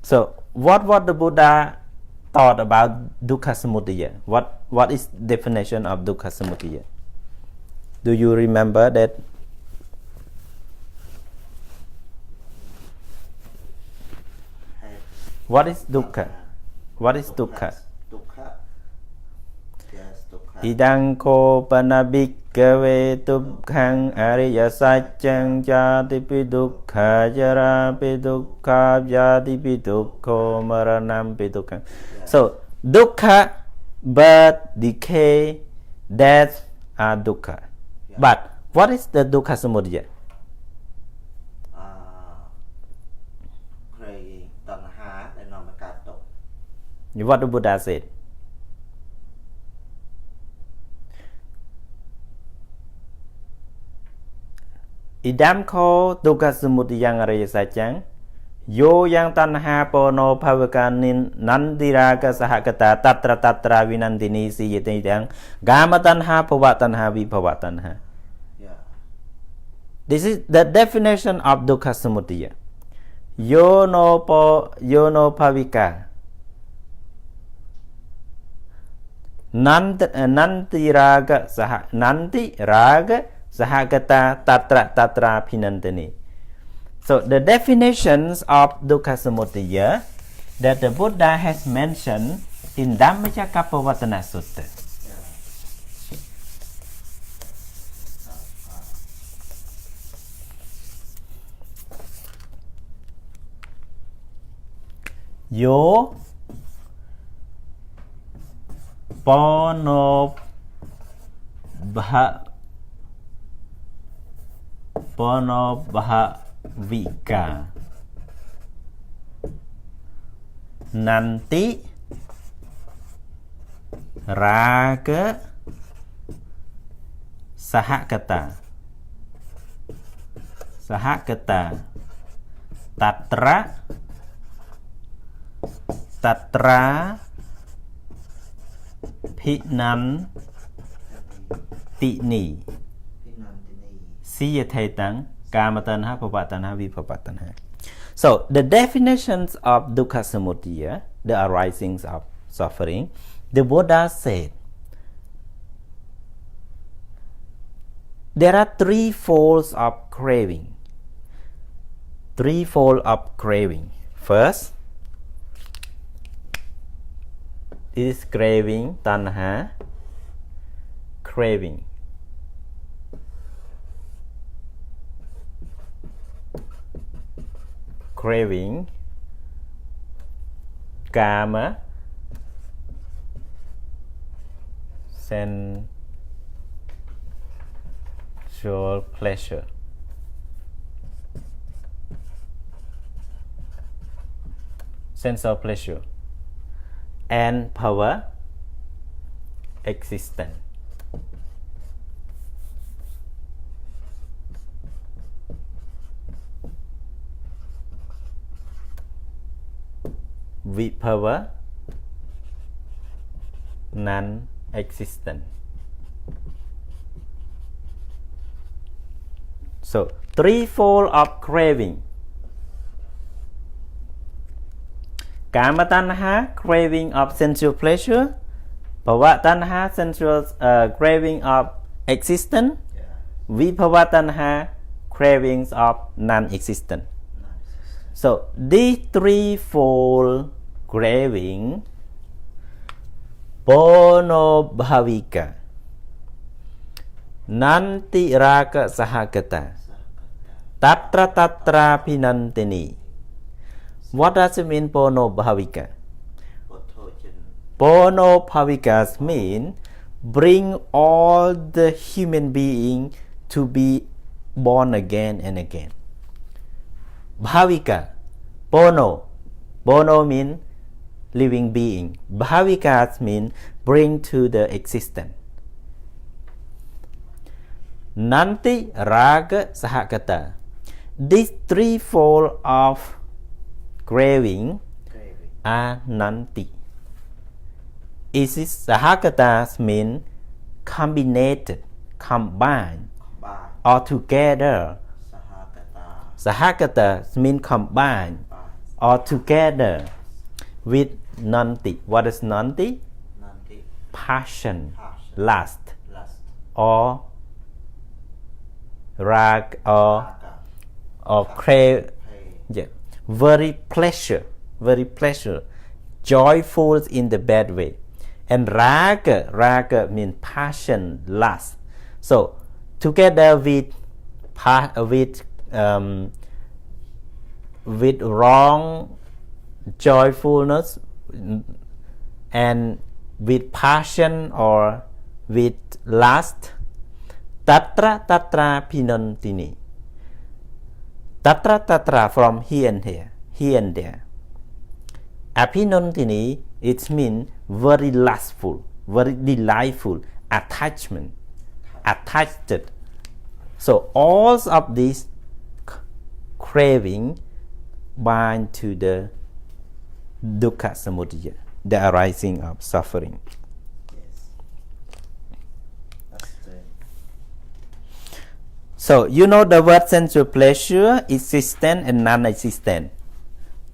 C: So what the Buddha thought about Dukkha Samudaya? What is definition of Dukkha Samudaya? Do you remember that? What is Dukkha? What is Dukkha?
B: Dukkha. Yes, Dukkha.
C: Idang ko panabhikkave dukkhang ariya saccang jatipi dukkha jarapi dukkha jatipi dukkho maranampi dukkha. So dukkha, birth, decay, death are dukkha. But what is the Dukkha Samudaya?
B: Craving, tanha, and namakato.
C: What the Buddha said? Idam ko Dukkha Samudayang Araya Saccang Yo yang tanha pono bhavakanin nandiraga sahagata tatra vinandini siyatidang gama tanha bhava tanha vibhava tanha. This is the definition of Dukkha Samudaya. Yo no bhavika nanti raga sahagata tatra vinandini. So the definitions of Dukkha Samudaya that the Buddha has mentioned in Dhammacakkappavattana Sutta. Yo pono bhavika nanti raga sahagata tatra pinantini siyathaitan kamatanha bhavatanha vibhavatanha. So the definitions of Dukkha Samudaya, the arisings of suffering, the Buddha said there are threefold of craving. First is craving, tanha, craving. Kama, sensual pleasure. And power, existence. Vibhava, non-existent. So threefold of craving. Kama tanha, craving of sensual pleasure. Bhava tanha, sensual craving of existence. Vibhava tanha, cravings of non-existent. So these threefold craving pono bhavika nanti raga sahagata tatra pinantini. What does it mean pono bhavika? Pono bhavikas mean bring all the human being to be born again and again. Bhavika, pono mean living being. Bhavikas mean bring to the existence. Nanti, Raga, Sahagata. These threefold of craving are Nanti. Is it Sahagata mean combined, combined, or together? Sahagata mean combined or together with Nanti. What is Nanti? Passion, lust, or rag, or crave. Yeah. Very pleasure, joyful in the bad way. And raga means passion, lust. So together with wrong joyfulness and with passion or with lust, tatra pinantini. Tatra from here and there. Apinantini, it means very lustful, very delightful, attachment, attached. So all of these craving bind to the dukkha samudaya, the arising of suffering. So you know the word sensual pleasure, existent and non-existent.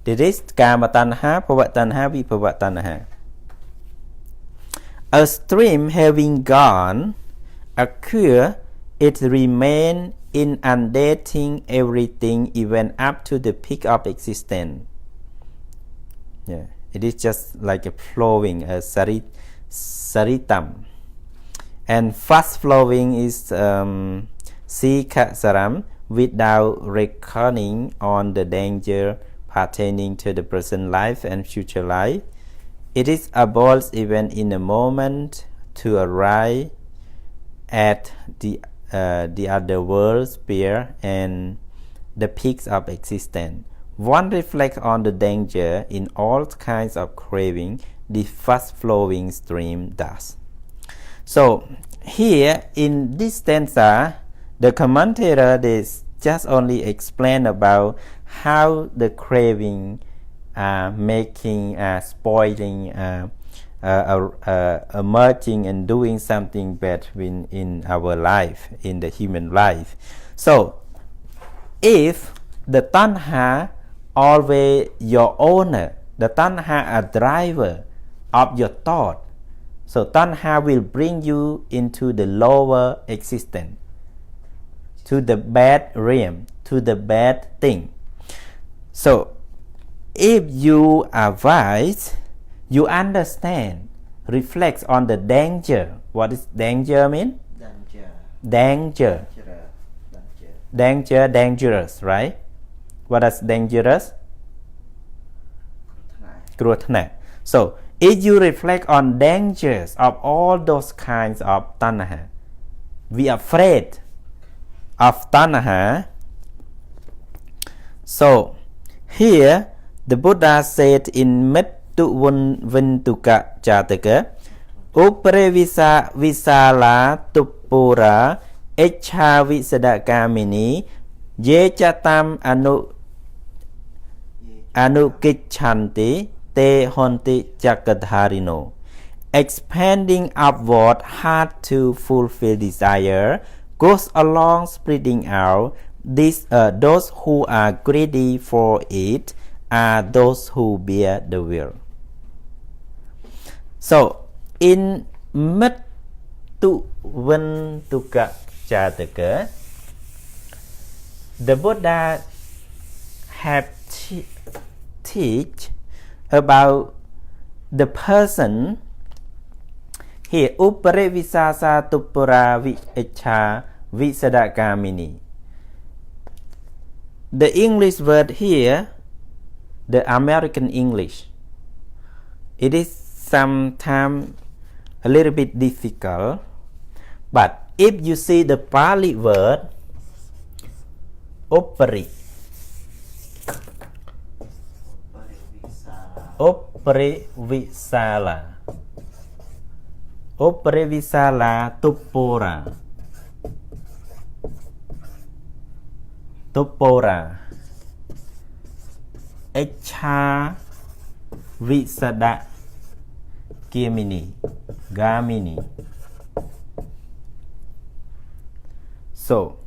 C: This is kama tanha, bhava tanha, vibhava tanha. A stream having gone, occur, it remain inundating everything even up to the peak of existence. Yeah, it is just like a flowing, a saritam. And fast flowing is Sikha saram, without reckoning on the danger pertaining to the present life and future life. It is abolished even in a moment to arrive at the other world sphere and the peaks of existence. One reflects on the danger in all kinds of craving the fast flowing stream does. So here in this stanza, the commentator is just only explain about how the craving making, spoiling, emerging and doing something bad in our life, in the human life. So if the tanha always your owner, the tanha a driver of your thought, so tanha will bring you into the lower existence, to the bad realm, to the bad thing. So if you are wise, you understand, reflect on the danger. What is danger mean? Danger, dangerous, right? What is dangerous? So if you reflect on dangers of all those kinds of tanha, we are afraid of tanha. So here the Buddha said in Vintuka Jataka, Upre visala tupura echa visadakamini ye chatam anukichanti te honti jakadharino. Expanding upward, hard to fulfill desire, goes along spreading out. Those who are greedy for it are those who bear the will. So in Vintuka Jataka, the Buddha have teach about the person here, Upare visasa tupura vicha visadakamini. The English word here, the American English, it is sometimes a little bit difficult, but if you see the Pali word Upari visala tupura, Tupora Echa Visada Gamini. So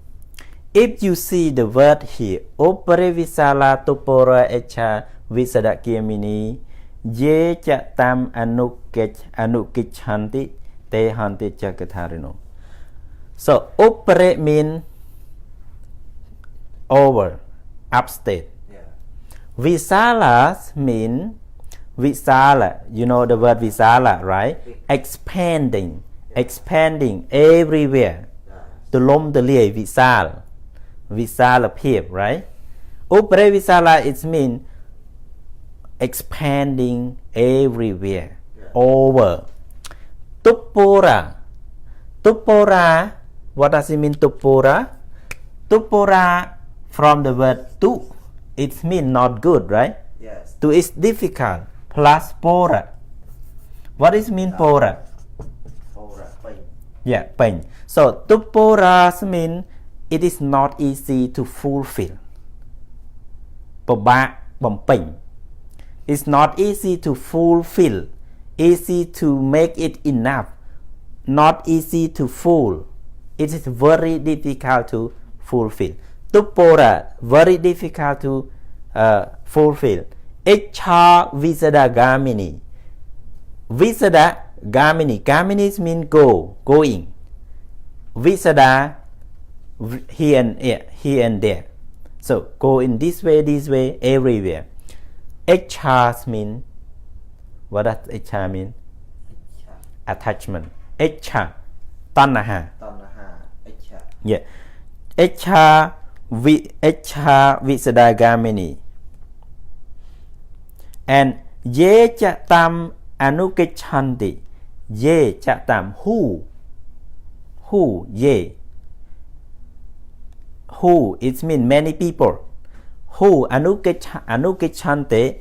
C: if you see the word here, Opere Visala Tupora Echa Visada Gamini, Ye Chatam Anukich Chanthy, Te Hanti Chakatarino. So Opere mean over, upstate.
B: Yeah.
C: Visalas mean Visala, you know the word Visala, right? Expanding everywhere. The lom the lie Visala peep, right? Upre Visala it means expanding everywhere, over. Tupora, what does it mean Tupora? Tupora from the word tu, it means not good, right?
B: Yes.
C: Tu is difficult, plus pora. What is mean pora?
B: Pora, pain.
C: Yeah, pain. So tuporas mean it is not easy to fulfill. Pain. It's not easy to fulfill, easy to make it enough, not easy to full. It is very difficult to fulfill. Tupora, very difficult to fulfill. Echa Visada Gamini. Visada Gamini. Gamini means going. Visada here and there. So go in this way, everywhere. Echa means, what does echa mean? Attachment. Echa, Tanaha.
B: Echa.
C: Yeah. Echa Visada Gamini. And Ye Chatam Anukechanti. Ye Chatam, who? Ye. Who, it means many people. Who Anukechanti,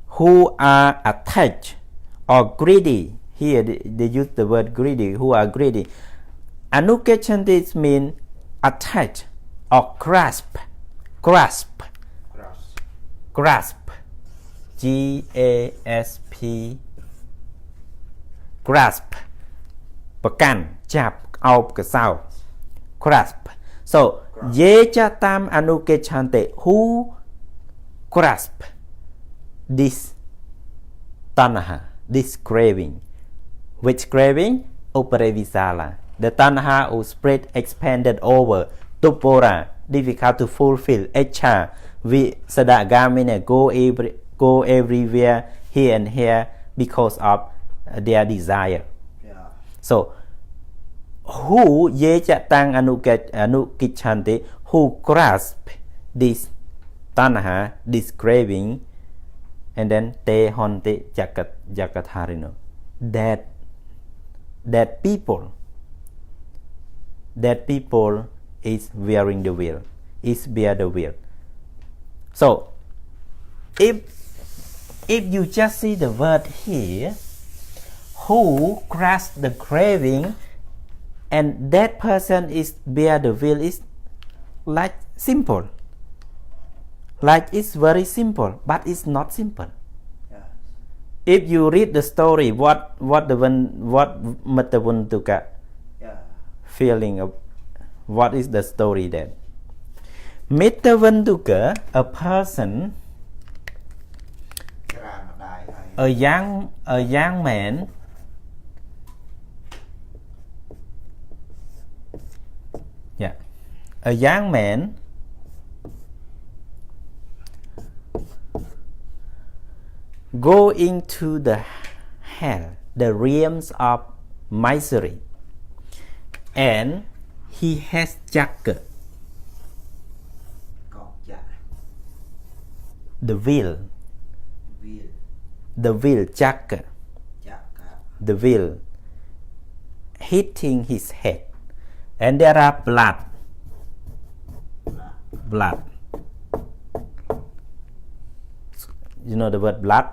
C: who are attached or greedy. Here they use the word greedy, who are greedy. Anukechanti means attach or grasp. Grasp. G-A-S-P. Grasp. ប្រកាន់ចាប់អោបកសោ grasp. So ye chatam anukechante, who grasp this tanaha, this craving. Which craving? Opere Visala. The tanaha is spread, expanded over. Tupora, difficult to fulfill. Echa Visada Gamine, go everywhere, here and here, because of their desire.
B: Yeah.
C: So who ye chatang anukichanti, who grasp this tanaha, this craving, and then te honte jakatharino. That people is wearing the wheel, is bear the wheel. So if you just see the word here, who grasp the craving, and that person is bear the wheel, is like simple, like it's very simple, but it's not simple.
B: Yeah.
C: If you read the story, what Matavuntuka
B: Yeah.
C: feeling of, what is the story then? Matavuntuka, a person, a young man, a young man go into the hell, the realms of misery, and he has jacket, the wheel, jacket, the wheel hitting his head, and there are blood. You know the word blood?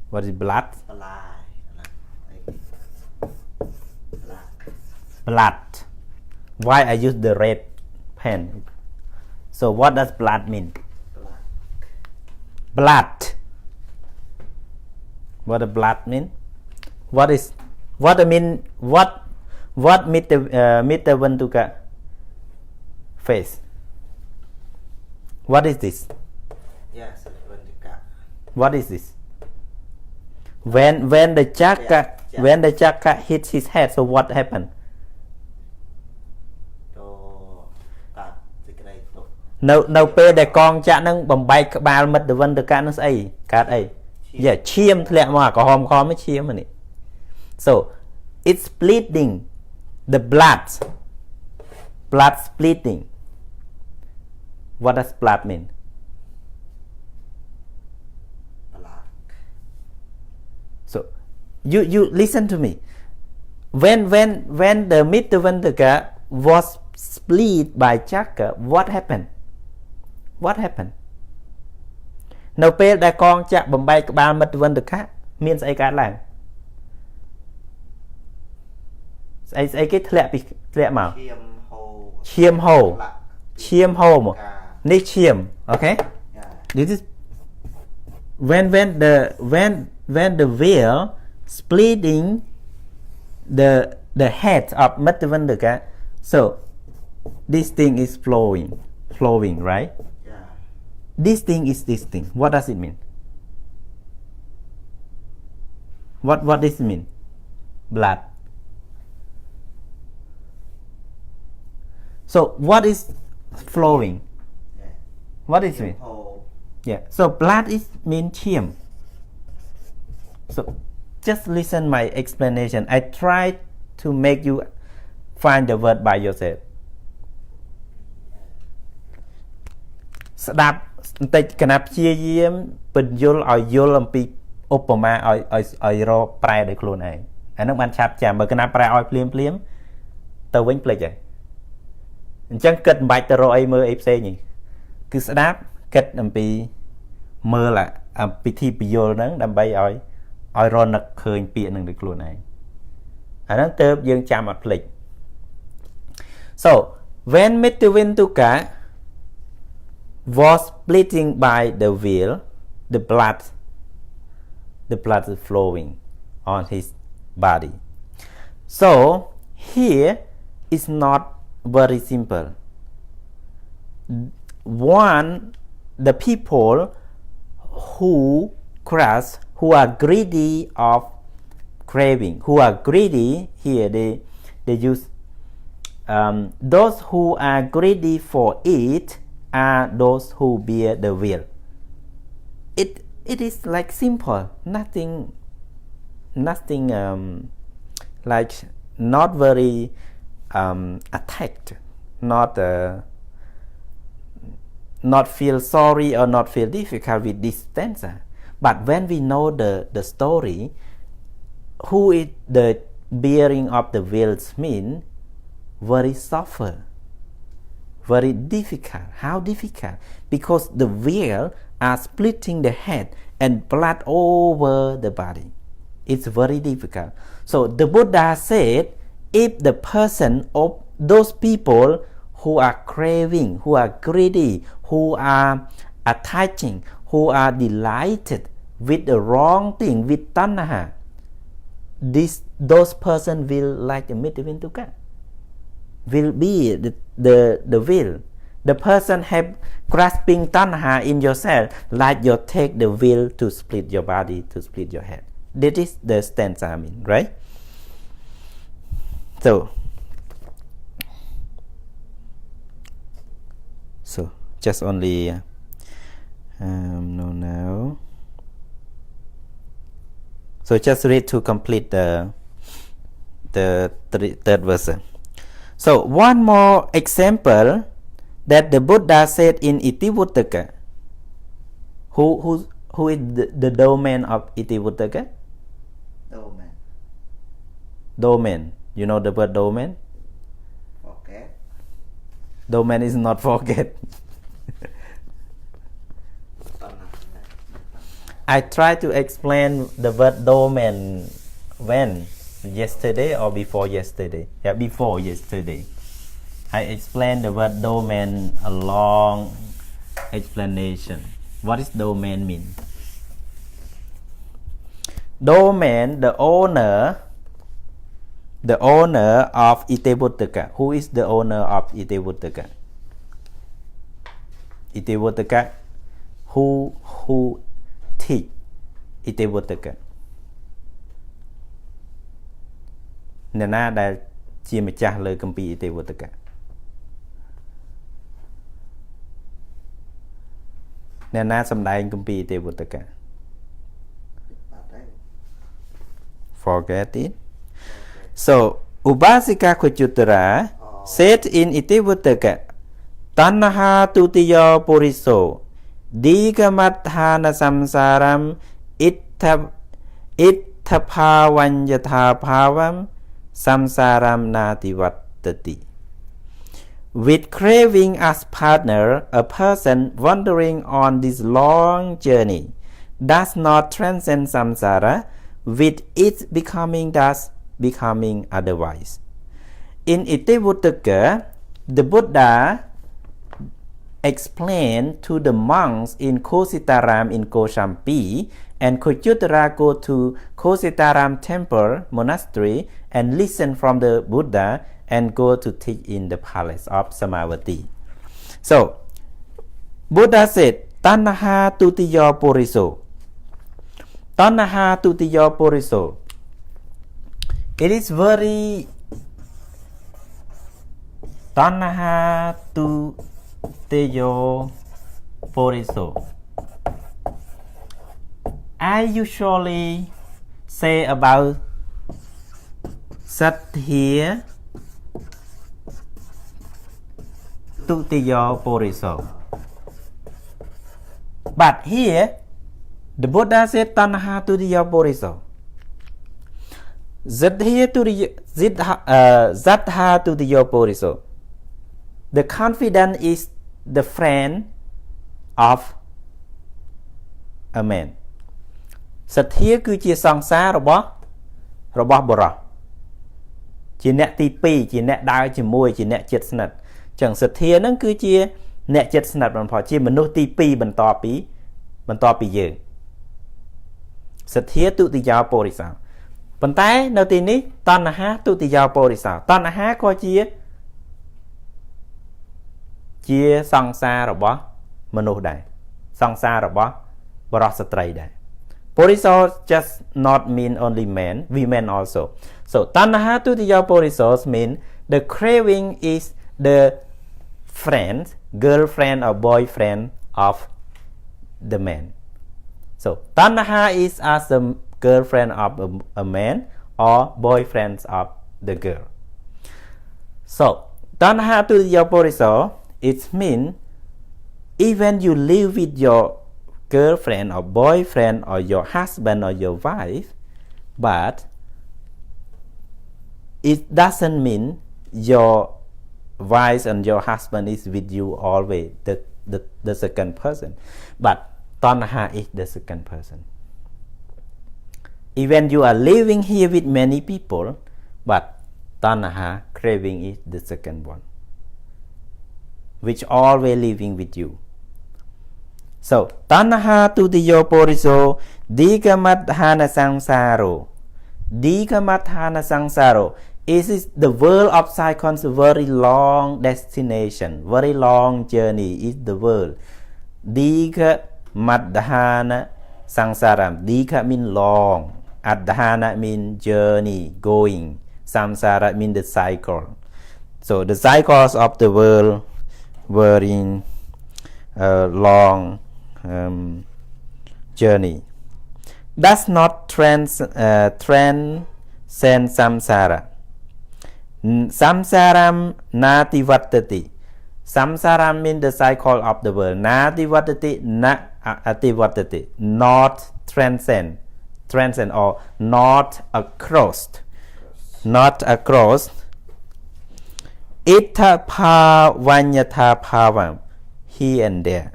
C: What is blood? Blood. Why I use the red pen? So what does blood mean?
B: Blood.
C: Blood. What does blood mean? What Mr. Vantuka face? What is this?
B: Yes, Vantuka.
C: What is this? When the chakra hits his head, so what happened? No ពេលដែលកងចាក់នឹងបំបែកក្បាលមិត្តវិនទៅកាត់នឹងស្អីកាត់អីយ៉ាឈាមធ្លាក់មកក្រហមៗឈាមនេះ So it's bleeding the blood bleeding. What does blood mean?
B: Blood.
C: So you listen to me. When the Mitavantaka was split by chakra, what happened? What happened? នៅពេលដែលកងចាក់បំបែកក្បាលមិត្តវិនតកៈមានស្អីកើតឡើងស្អីគេធ្លាក់មក ឈាមហូរមកនេះឈាម Okay? This is when the veil splitting the head of Mitavantaka, so this thing is flowing, right?
B: Yeah.
C: This thing is this thing. What does it mean? What does it mean? Blood. So what is flowing?
B: Yeah.
C: What is it? Yeah. So blood is mean ឈាម So just listen my explanation. I try to make you find the word by yourself. ស្ដាប់បន្តិចកណាព្យាយាមពន្យល់ឲ្យយល់អំពីឧបមាឲ្យរកប្រែដោយខ្លួនឯងអានឹងបានឆាប់ចាំបើកណាប្រែឲ្យភ្លាមទៅវិញភ្លេចហើយអញ្ចឹងគិតមិនបាច់ទៅរកអីមើលអីផ្សេងទេគឺស្ដាប់គិតអំពីមើលអំពីធីពយល់ហ្នឹងដើម្បីឲ្យរនឹកឃើញពាក្យហ្នឹងដោយខ្លួនឯងអាហ្នឹងទៅយើងចាំអត់ភ្លេច So when Mitavantaka was bleeding by the veil, the blood is flowing on his body. So here is not very simple. One, the people who are greedy of craving, who are greedy here, they use those who are greedy for it are those who bear the veil. It is like simple, nothing like not very attacked, not feel sorry or not feel difficult with this stanza. But when we know the story, who is the bearing of the veils mean very suffer. Very difficult. How difficult? Because the veil are splitting the head and blood over the body. It's very difficult. So the Buddha said, if the person of those people who are craving, who are greedy, who are attaching, who are delighted with the wrong thing, with tanha, those person will like the Mitavantaka. Will be the will. The person have grasping tanha in yourself, like you take the will to split your body, to split your head. That is the stanza, I mean, right? So just only no. So just read to complete the third verse. So one more example that the Buddha said in Itivuttaka. Who is the domain of Itivuttaka? Domain. You know the word domain?
B: Forget.
C: Domain is not forget. I try to explain the word domain when? Yesterday or before yesterday? Yeah, before yesterday. I explain the word domain a long explanation. What does domain mean? Domain, the owner of Itebuttaka. Who is the owner of Itebuttaka? Itebuttaka. Who teach Itebuttaka? អ្នកណាដែលជាម្ចាស់លើគម្ពីរ Itebuttaka? Nè na xâm đại công ty tê bột tất cả. Forget it. So, Upasika Kuchuttara said in Itebuttaka, Tannaha tutiyo puriso, Digamathana samsaram, Itthapavanjathapavam, samsaram nativattati. With craving as partner, a person wandering on this long journey does not transcend samsara, with its becoming thus becoming otherwise. In Itebuttaka, the Buddha explained to the monks in Kositaram in Koshampi, and Kuchuttara go to Kositaram temple monastery and listen from the Buddha and go to teach in the palace of Samavati. So, Buddha said, Tannaha tutiyo puriso. Tannaha tutiyo puriso. It is very Tannaha tutiyo puriso. I usually say about Satya Tutiyo puriso. But here, the Buddha said Tannaha tutiyo puriso. Zatha tutiyo puriso. The confident is the friend of a man. សទ្ធាគឺជាសង្សាររបស់បុរសជាអ្នកទី2ជាអ្នកដើរជាមួយជាអ្នកជិតស្និទ្ធចឹងសទ្ធានឹងគឺជាអ្នកជិតស្និទ្ធបំផុតជាមនុស្សទី2បន្ទាប់ពីយើងសទ្ធាទុតិយោពរិសោប៉ុន្តែនៅទីនេះតណ្ហាទុតិយោពរិសោតណ្ហាក៏ជាសង្សាររបស់មនុស្សដែរសង្សាររបស់បុរសស្ត្រីដែរPuriso just not mean only men, women also. So Tannaha tutiyo purisos mean the craving is the friend, girlfriend or boyfriend of the man. So Tannaha is as the girlfriend of a man or boyfriend of the girl. So Tannaha tutiyo puriso, it mean even you live with your girlfriend or boyfriend or your husband or your wife, but it doesn't mean your wife and your husband is with you always, the second person, but Tannaha is the second person. Even you are living here with many people, but Tannaha craving is the second one, which always living with you. So, Tannaha tutiyo puriso, Digamathana sangsaro. Digamathana sangsaro is the world of cycles, very long destination, very long journey is the world. Digamathana sangsaram. Diga mean long. Adhana mean journey, going. Samsara mean the cycle. So, the cycles of the world were in long journey does not transcend samsara. Samsaram nativattati. Samsaram means the cycle of the world. Nativattati na ativattati. Not transcend or not across. Not across. Itthapavanjathapavam. Here and there,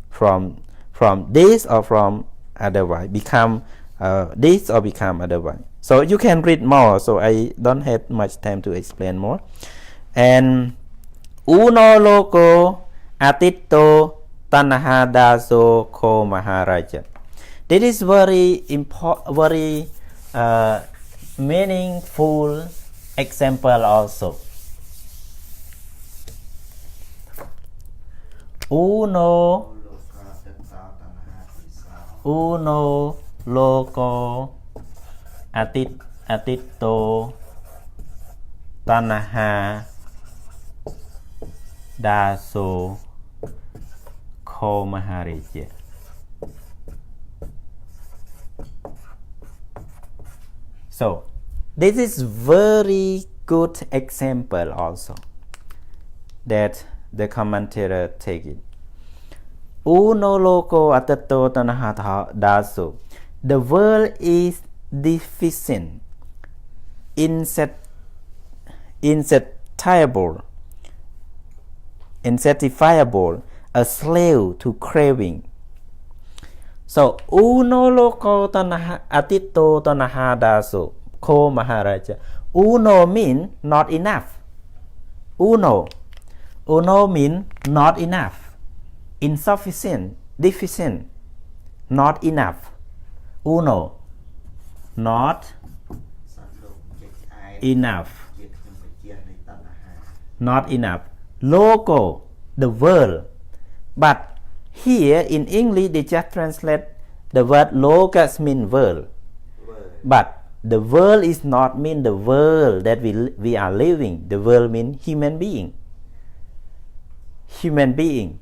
C: from this or from otherwise, become this or become otherwise. So you can read more. So I don't have much time to explain more. And Uno loco atito tanaha daso ko maharaja. This is very important, very meaningful example also. Uno loco atito tanaha daso ko maharaja. So this is very good example also that the commentator take it. Uno loco atato tanaha daso. The world is deficient, insatiable, a slave to craving. So uno loco tanaha atito tanaha daso ko maharaja. Uno mean not enough. Uno mean not enough, insufficient, deficient, not enough. Uno, not enough, not enough. Logo, the world. But here in English they just translate the word logos mean world. But the world is not mean the world that we are living. The world mean human being. Human being.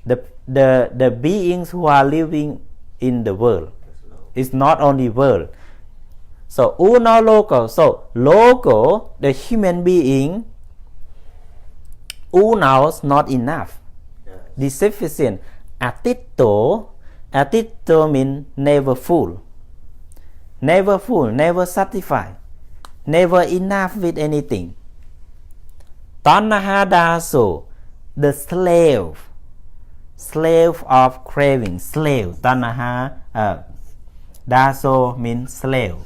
C: The beings who are living in the world. It's not only world. So uno logo. So logo, the human being, uno's not enough. Insufficient. Atito mean never full. Never full, never satisfied, never enough with anything. Tanaha daso, the slave of craving, slave. Tanaha daso means slave.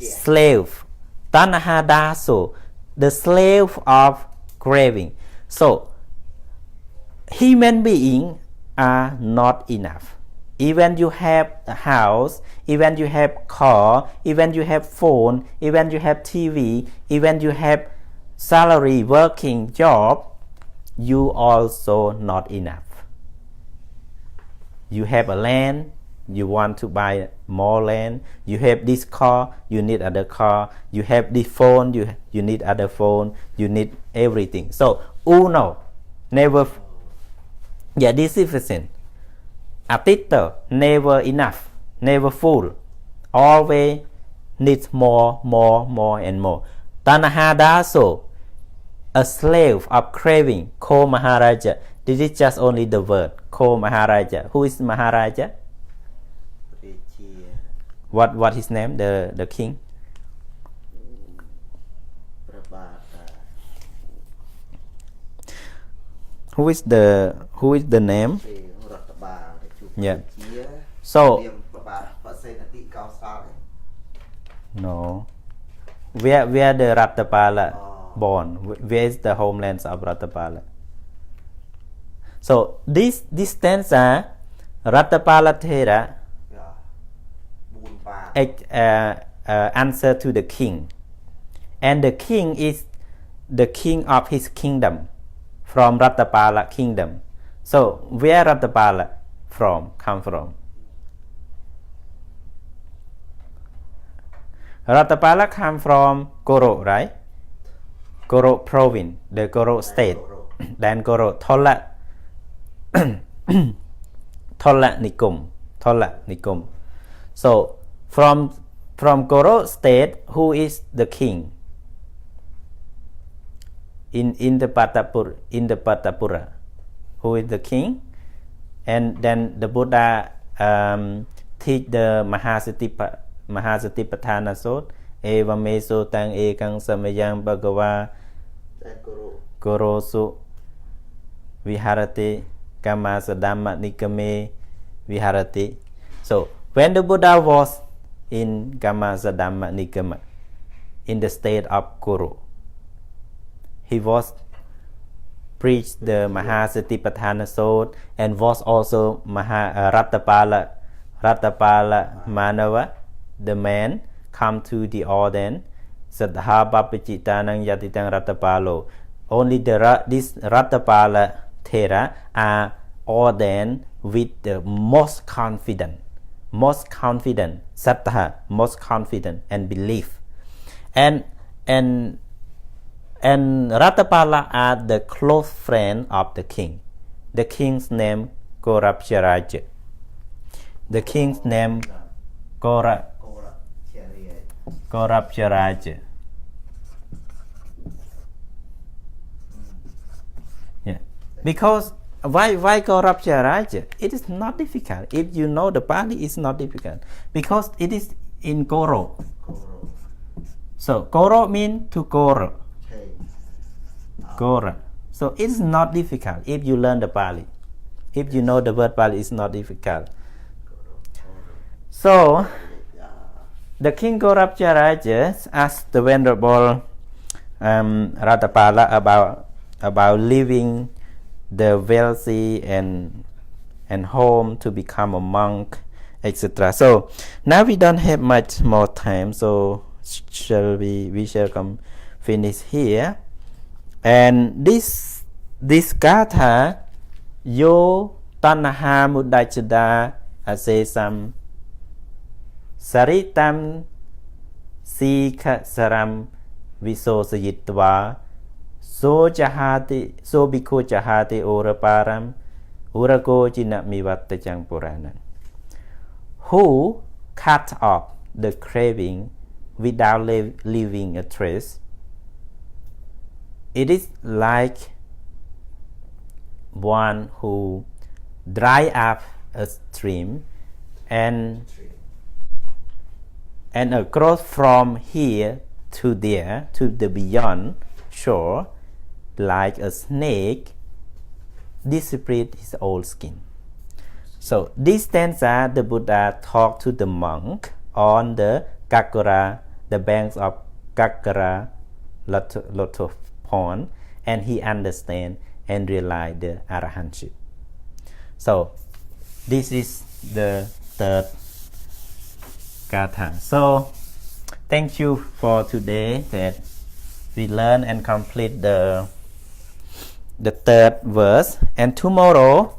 C: Slave. Tanaha daso, the slave of craving. So human beings are not enough. Even you have a house, even you have car, even you have phone, even you have TV, even you have salary, working job, you also not enough. You have a land, you want to buy more land. You have this car, you need other car. You have this phone, you need other phone. You need everything. So uno, never, deficient. Atito, never enough, never full, always needs more and more. Tanaha daso, a slave of craving, ko maharaja. This is just only the word, ko maharaja. Who is maharaja? What his name? The king? Who is the name? Yeah. So no. Where the Ratapala born? Where is the homelands of Ratapala? So this stanza, Ratapala Thera, answer to the king, and the king is the king of his kingdom, from Ratapala kingdom. So where Ratapala come from? Ratapala come from Goro, right? Goro province, the Goro state. Then Goro Thola Nikum. So from Goro state, who is the king? In the Patapura, who is the king? And then the Buddha teach the Mahasatipatthana Sutta. Eva meso tang ekang samayang bhagava Goro su viharati kama sadhamma nikame viharati. So when the Buddha was in Kama Sadhamma Nikama, in the state of Guru, he was preached the Mahasatipatthana Sutta and was also Ratapala Manava, the man come to the ordain Saddha Bapachitanang Yatitang Ratapalo. Only this Ratapala Thera are ordained with the most confident Sattha, most confident and belief. And Ratapala are the close friend of the king. The king's name Gorabjaraja. The king's name Gorabjaraja. Yeah. Because why Gorabjaraja? It is not difficult. If you know the Pali, it's not difficult. Because it is in Goro. So Goro means to Goro. Gora. So it's not difficult if you learn the Pali. If you know the word Pali, it's not difficult. So the king Gorabjaraja asked the venerable Ratapala about leaving the wealthy and home to become a monk, etc. So now we don't have much more time, so we shall come finish here. And this gatha yo tanaha mudachada asesam saritam sikha saram visosayitva so biko jahati ora param urago jina mivatta jang purana. Who cut off the craving without leaving a trace? It is like one who dry up a stream and across from here to there to the beyond shore, like a snake disappeared his old skin. So this stanza the Buddha talked to the monk on the banks of Kakara Loto Pond, and he understand and realize the arahantship. So this is the third gatha. So thank you for today that we learn and complete the third verse, and tomorrow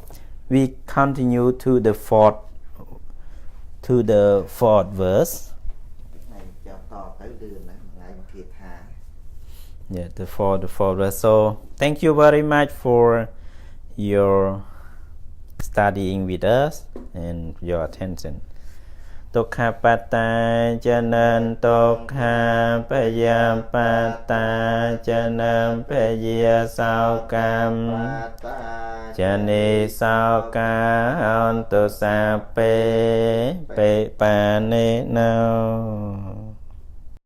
C: we continue to the fourth verse. Yeah, the fourth verse. So thank you very much for your studying with us and your attention. Tokha pata janan tokha payapata janam paya saukam jane sauka onto sape pe pane now.